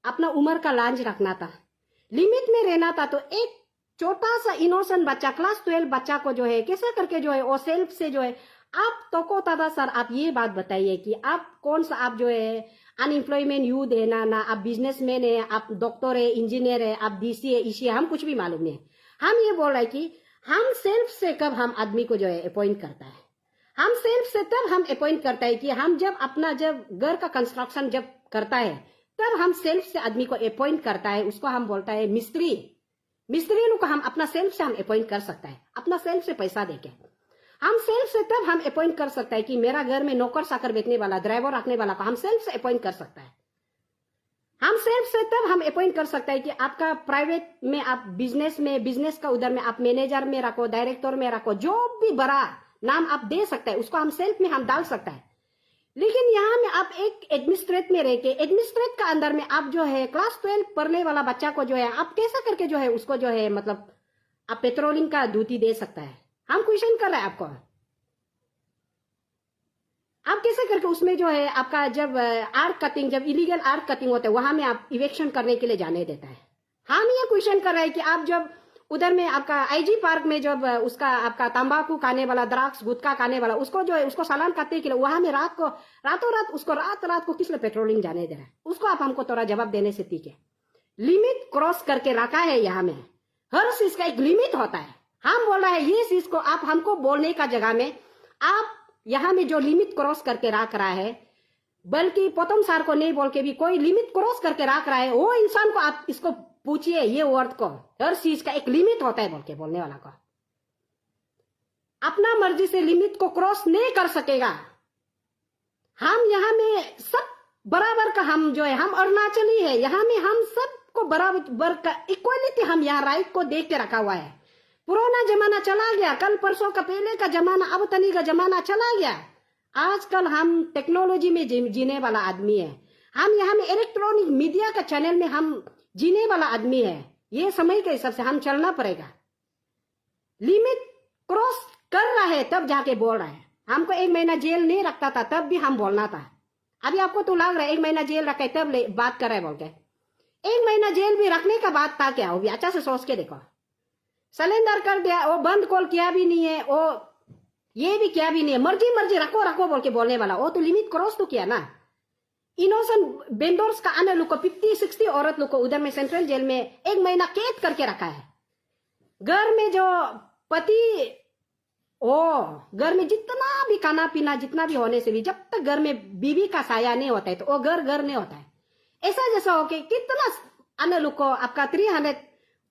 अपना उम्र का लांच रखना था, लिमिट में रहना था। तो एक छोटा सा इनोसेंट बच्चा, क्लास 12 बच्चा को जो है कैसे करके जो है वो सेल्फ से जो है आप तो को दादा सर, आप ये बात बताइए कि आप कौन सा, आप जो है अनएम्प्लॉयमेंट यूथ है ना आप बिजनेसमैन है, आप डॉक्टर है, इंजीनियर है, आप डीसी है, ईसी है, हम कुछ भी मालूम नहीं है। हम ये बोल रहे हैं कि हम सेल्फ से कब हम आदमी को जो है अपॉइंट करता है, हम सेल्फ से तब हम अपॉइंट करता है कि हम जब घर का कंस्ट्रक्शन जब करता है तब हम सेल्फ से आदमी को अपॉइंट करता है, उसको हम बोलता है मिस्त्री लोग को हम अपना सेल्फ से हम अपॉइंट कर सकता है, अपना सेल्फ से पैसा देके हम सेल्फ से तब हम अपॉइंट कर सकता है कि मेरा घर में नौकर साकर बेचने वाला, ड्राइवर रखने वाला को हम सेल्फ से अपॉइंट कर सकता है। हम सेल्फ से तब हम अपॉइंट कर सकता है कि आपका प्राइवेट में, आप बिजनेस का उधर में आप मैनेजर में रखो, डायरेक्टर में रखो, जो भी बड़ा नाम आप दे सकते हैं उसको हम सेल्फ में हम डाल सकता है। लेकिन यहाँ में आप एक एडमिनिस्ट्रेट में रह के, एडमिनिस्ट्रेट का अंदर में आप जो है क्लास 12 पढ़ने वाला बच्चा को जो है आप कैसा करके जो है उसको जो है मतलब आप पेट्रोलिंग का ड्यूटी दे सकता है। हम क्वेश्चन कर रहे हैं आपको, आप कैसे करके उसमें जो है आपका जब आर्ट कटिंग, जब इलीगल आर्ट कटिंग होता है वहां में आप इवेक्शन करने के लिए जाने देता है। हम ये क्वेश्चन कर रहे हैं कि आप जब उधर में आपका आईजी पार्क में जब उसका आपका तंबाकू खाने वाला, द्राक्ष गुटखा खाने वाला, उसको जो है उसको चालान करते के लिए वहां में रातों रात उसको रात को किस लिए पेट्रोलिंग जाने दे रहा है, उसको आप हमको थोड़ा जवाब देने से ठीक है। लिमिट क्रॉस करके रखा है यहाँ में, हर चीज का एक लिमिट होता है। हम बोल रहे हैं ये चीज को आप हमको बोलने का जगह में आप यहाँ में जो लिमिट क्रॉस करके रख रहा है, बल्कि पोतम सार को नहीं बोल के भी कोई लिमिट क्रॉस करके रख रहा है, वो इंसान को आप इसको पूछिए, ये वर्ड को, हर चीज का एक लिमिट होता है बोल के बोलने वाला को अपना मर्जी से लिमिट को क्रॉस नहीं कर सकेगा। हम यहाँ में सब बराबर का, हम जो है हम अरुणाचली है, यहाँ में हम सबको बराबर का इक्वलिटी, हम यहाँ राइट को देख के रखा हुआ है। पुराना जमाना चला गया, कल परसों का पहले का जमाना, अब तनी का जमाना चला गया। आजकल हम टेक्नोलॉजी में जीने वाला आदमी है, हम यहाँ में इलेक्ट्रॉनिक मीडिया का चैनल में हम जीने वाला आदमी है। ये समय के हिसाब से हम चलना पड़ेगा। लिमिट क्रॉस कर रहा है तब जाके बोल रहा है। हमको 1 महीना जेल नहीं रखता था तब भी हम बोलना था। अभी आपको तो लग रहा है 1 महीना जेल रखे तब बात कर रहे बोल के। 1 महीना जेल भी रखने का बात था क्या? वो भी अच्छा से सोच के देखो। सिलेंडर कर दिया, वो बंद कॉल किया भी नहीं है, वो ये भी किया भी नहीं है, मर्जी रखो बोल के बोलने वाला, वो तो लिमिट क्रॉस तो किया ना। इनोसेंट बेंडोर्स का आने लोग को 50-60 औरत लोग को उधर में सेंट्रल जेल में 1 महीना कैद करके रखा है। घर में जो पति घर में जितना भी खाना पीना जितना भी होने से भी जब तक घर में बीवी का साया नहीं होता है तो वो घर नहीं होता है। ऐसा जैसा हो कि कितना अन्य लोग को, आपका 300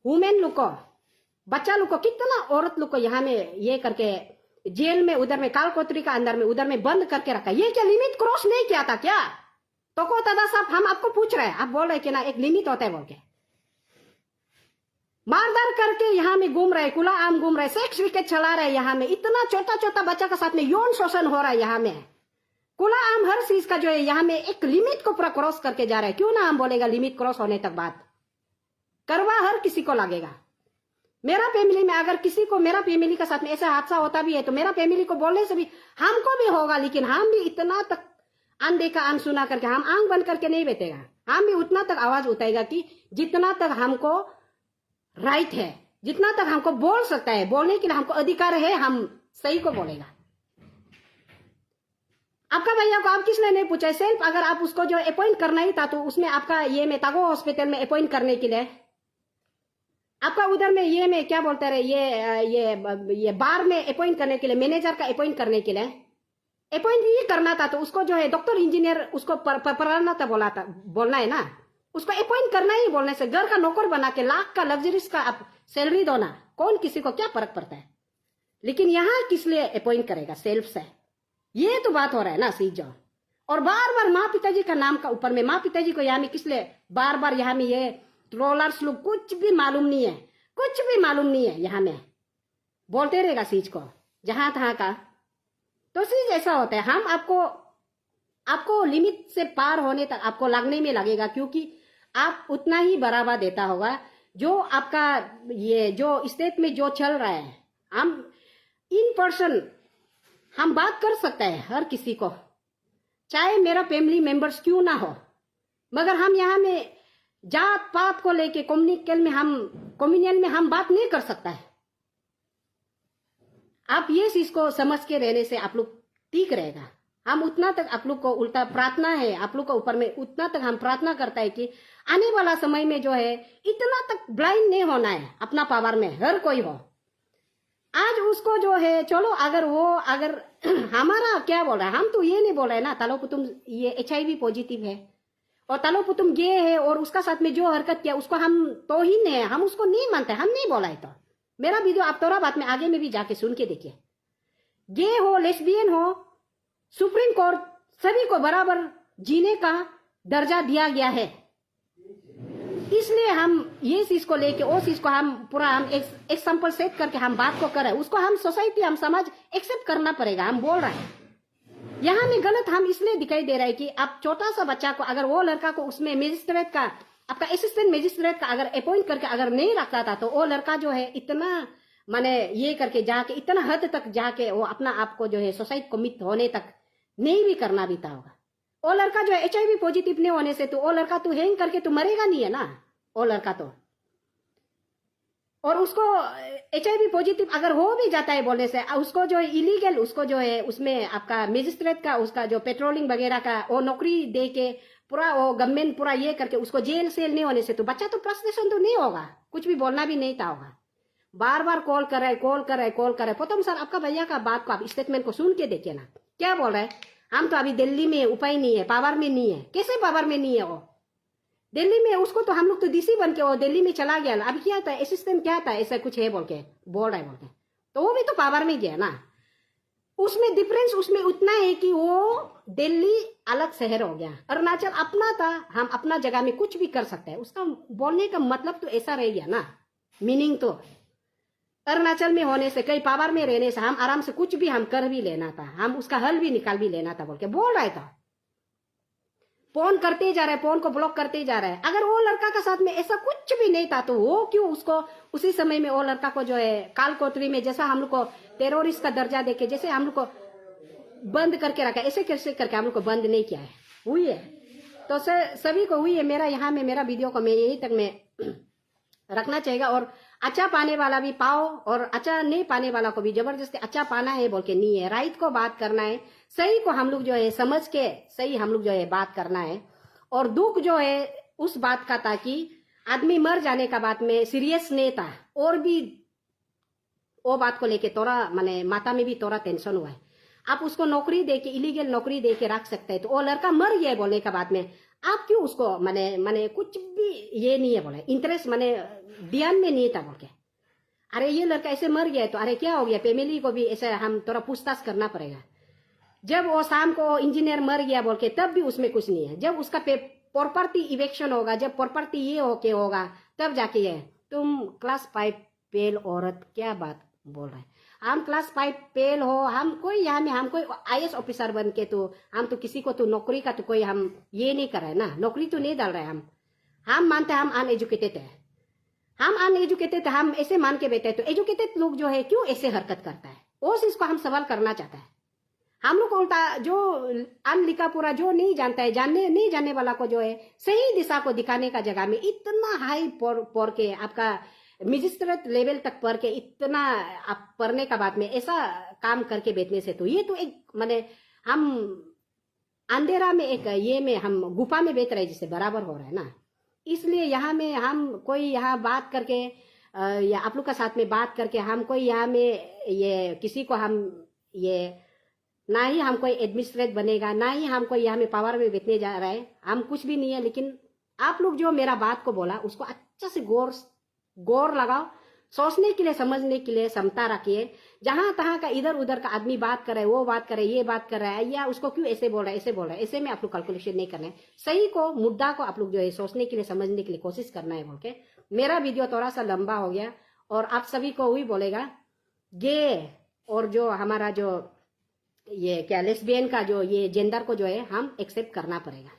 वुमेन लोग को, बच्चा लोग को, कितना औरत लोग को यहाँ में ये करके जेल में उधर में कालकोतरी का अंदर में उधर में बंद करके रखा। ये क्या लिमिट क्रॉस नहीं किया था क्या? तो को दादा साहब हम आपको पूछ रहे हैं, आप बोल रहे कि ना एक लिमिट होता है बोल के। मारदार करके यहाँ में घूम रहे, खुला आम घूम रहे, सेक्स विकेट चला रहे यहाँ में, इतना छोटा बच्चा के साथ में यौन शोषण हो रहा है यहाँ में, खुला आम हर चीज का जो है यहाँ में एक लिमिट को पूरा क्रॉस करके जा रहा है। क्यों ना हम बोलेगा लिमिट क्रॉस होने तक बात करवा हर किसी को लगेगा। मेरा फैमिली में अगर किसी को, मेरा फैमिली के साथ में ऐसा हादसा होता भी है तो मेरा फैमिली को बोलने से भी हमको भी होगा, लेकिन हम भी इतना तक अनदेखा अनसुना करके हम आंख बंद करके नहीं बैठेगा। हम भी उतना तक आवाज उठाएगा कि जितना तक हमको राइट है, जितना तक हमको बोल सकता है, बोलने के लिए हमको अधिकार है, हम सही को बोलेगा। आपका भैया को आप किसने नहीं पूछा? सेल्फ अगर आप उसको जो अपॉइंट करना ही था तो उसमें आपका ये में तागो हॉस्पिटल में अपॉइंट करने के लिए आपका उधर में ये में क्या बोलते रहे, ये बार में अपॉइंट करने के लिए, मैनेजर का अपॉइंट करने के लिए अपॉइंट ही करना था तो उसको जो है डॉक्टर इंजीनियर उसको पढ़ाना था, बोलना है ना, उसको अपॉइंट करना ही। बोलने से घर का नौकर बना के लाख का लग्जरीज का आप सैलरी दो ना, कौन किसी को क्या फर्क पड़ता है। लेकिन यहाँ किस लिए अपॉइंट करेगा? सेल्फ से। ये तो बात हो रहा है ना, सीख जाओ। और बार बार माँ पिताजी का नाम का ऊपर में, माँ पिताजी को यहाँ में किस लिए बार बार यहाँ में ये ट्रोलर्स लोग कुछ भी मालूम नहीं है, कुछ भी मालूम नहीं है, यहाँ में बोलते रहेगा चीज को जहां तहां का। तो चीज ऐसा होता है, हम आपको लिमिट से पार होने तक आपको लगने में लगेगा, क्योंकि आप उतना ही बराबर देता होगा जो आपका ये जो स्टेट में जो चल रहा है। हम इन पर्सन हम बात कर सकते हैं हर किसी को, चाहे मेरा फैमिली मेंबर्स क्यों ना हो, मगर हम यहाँ में जात पात को लेके कम्युनियन में हम बात नहीं कर सकता है। आप ये चीज को समझ के रहने से आप लोग ठीक रहेगा। हम उतना तक आप लोग को उल्टा प्रार्थना है, आप लोग को ऊपर में उतना तक हम प्रार्थना करता है कि आने वाला समय में जो है इतना तक ब्लाइंड नहीं होना है अपना पावर में, हर कोई हो। आज उसको जो है चलो अगर हमारा क्या बोल रहा है, हम तो ये नहीं बोल रहे ना तालो पुतुम ये HIV पॉजिटिव है और तालो पुतुम गे है और उसका साथ में जो हरकत किया उसको हम तौहीन है, हम उसको नहीं मानते, हम नहीं बोला है। तो मेरा वीडियो आप थोड़ा बात में आगे में भी जाके सुन के देखिए। गे हो, लेस्बियन हो, सुप्रीम कोर्ट सभी को बराबर जीने का दर्जा दिया गया है। इसलिए हम ये चीज को लेके वो चीज को हम पूरा हम एक सैंपल सेट करके हम बात को कर रहे हैं, उसको हम सोसाइटी हम समाज एक्सेप्ट करना पड़ेगा। हम बोल रहे हैं यहाँ में गलत हम इसलिए दिखाई दे रहा है कि आप छोटा सा बच्चा को अगर वो लड़का को उसमें मजिस्ट्रेट का आपका असिस्टेंट मजिस्ट्रेट का अगर अपॉइंट करके अगर नहीं रखता था तो वो लड़का जो है इतना माने ये करके जाके इतना हद तक जाके वो अपना आप को जो है सोसाइटी कमिट होने तक नहीं भी करना भी था होगा। वो लड़का जो है HIV पॉजिटिव नहीं होने से तो वो लड़का तो हैंग करके तो मरेगा नहीं है ना वो लड़का तो, और उसको HIV पॉजिटिव अगर हो भी जाता है बोलने से उसको जो है इलीगल उसको जो है उसमें आपका मजिस्ट्रेट का उसका जो पेट्रोलिंग वगैरह का वो नौकरी दे के पूरा वो गवर्नमेंट पूरा ये करके उसको जेल सेल नहीं होने से तो बच्चा तो फ्रस्ट्रेशन तो नहीं होगा, कुछ भी बोलना भी नहीं था होगा। बार बार कॉल कर रहे प्रथम सर आपका भैया का बात को आप स्टेटमेंट को सुन के देखिए ना, क्या बोल रहे हैं। हम तो अभी दिल्ली में उपाय नहीं है, पावर में नहीं है। कैसे पावर में नहीं है वो? दिल्ली में उसको तो हम लोग तो DC बन के वो दिल्ली में चला गया। अभी क्या था असिस्टेंट क्या था ऐसा कुछ है बोल रहा है तो वो भी तो पावर में गया ना। उसमें डिफरेंस उसमें उतना है कि वो दिल्ली अलग शहर हो गया, अरुणाचल अपना था, हम अपना जगह में कुछ भी कर सकते हैं। उसका बोलने का मतलब तो ऐसा रह गया ना, मीनिंग तो अरुणाचल में होने से कई पावर में रहने से हम आराम से कुछ भी हम कर भी लेना था, हम उसका हल भी निकाल भी लेना था बोल रहा था। फोन करते जा रहे, फोन को ब्लॉक करते जा रहा है। अगर वो लड़का का साथ में ऐसा कुछ भी नहीं था तो वो क्यों उसको उसी समय में वो लड़का को जो है काल कोठरी में जैसा हम लोग को टेररिस्ट का दर्जा देके जैसे हम लोग को बंद करके रखा, ऐसे कैसे करके हम लोग को बंद नहीं किया है, हुई है तो सभी को हुई है। मेरा यहाँ में मेरा वीडियो को मैं यही तक में रखना चाहिए। और अच्छा पाने वाला भी पाओ और अच्छा नहीं पाने वाला को भी जबरदस्ती अच्छा पाना है बोल के नहीं है। राइट को बात करना है, सही को हम लोग जो है समझ के सही हम लोग जो है बात करना है। और दुख जो है उस बात का था कि आदमी मर जाने का बात में सीरियस नहीं था, और भी वो बात को लेके थोड़ा माने माता में भी थोड़ा टेंशन हुआ है। आप उसको नौकरी दे के इलीगल नौकरी दे के रख सकते हैं तो वो लड़का मर गया बोलने का बाद में आप क्यों उसको माने कुछ भी ये नहीं है बोले, इंटरेस्ट माने ध्यान में नहीं था बोल के। अरे ये लड़का ऐसे मर गया तो अरे क्या हो गया, फैमिली को भी ऐसे हम थोड़ा पूछताछ करना पड़ेगा। जब वो शाम को इंजीनियर मर गया बोल के तब भी उसमें कुछ नहीं है। जब उसका प्रॉपर्टी इवेक्शन होगा, जब प्रॉपर्टी ये होके होगा तब जाके है। तुम क्लास 5 फेल औरत क्या बात बोल रहे हैं? हम क्लास 5 फेल हो, हम कोई यहाँ में हम कोई IAS ऑफिसर बन के तो हम तो किसी को तो नौकरी का तो कोई हम ये नहीं कर रहे ना, नौकरी तो नहीं डाल रहे हम मानते हैं हम अनएजुकेटेड है, हम अनएजुकेटेड हम ऐसे मान के बैठे। तो एजुकेटेड लोग जो है क्यों ऐसे हरकत करता है, उस इसको हम सवाल करना चाहता है। हम लोग को उल्टा जो अनलिखा पूरा जो नहीं जानता है, नहीं जानने वाला को जो है सही दिशा को दिखाने का जगह में इतना हाई पढ़ के आपका मजिस्ट्रेट लेवल तक पढ़ के इतना आप पढ़ने का बाद में ऐसा काम करके बैठने से तो ये तो एक माने हम अंधेरा में एक ये में हम गुफा में बैठ रहे जिससे बराबर हो रहा है ना। इसलिए यहाँ में हम कोई यहाँ बात करके या आप लोग का साथ में बात करके हम कोई यहाँ में ये किसी को हम ये ना ही हम कोई एडमिनिस्ट्रेट बनेगा, ना ही हम कोई यहाँ में पावर में बैठने जा रहा है, हम कुछ भी नहीं है। लेकिन आप लोग जो मेरा बात को बोला उसको अच्छा से गौर लगाओ, सोचने के लिए समझने के लिए क्षमता रखिए। जहां तहां का इधर उधर का आदमी बात करे, वो बात करे, ये बात कर रहा है या उसको क्यों ऐसे बोल रहा है, ऐसे बोल रहा है, ऐसे में आप लोग कैलकुलेशन नहीं करना है। सही को मुद्दा को आप लोग जो है सोचने के लिए समझने के लिए कोशिश करना है बोल के मेरा वीडियो थोड़ा सा लंबा हो गया। और आप सभी को वही बोलेगा गे और जो हमारा जो ये क्या लेस्बियन का जो ये जेंडर को जो है हम एक्सेप्ट करना पड़ेगा।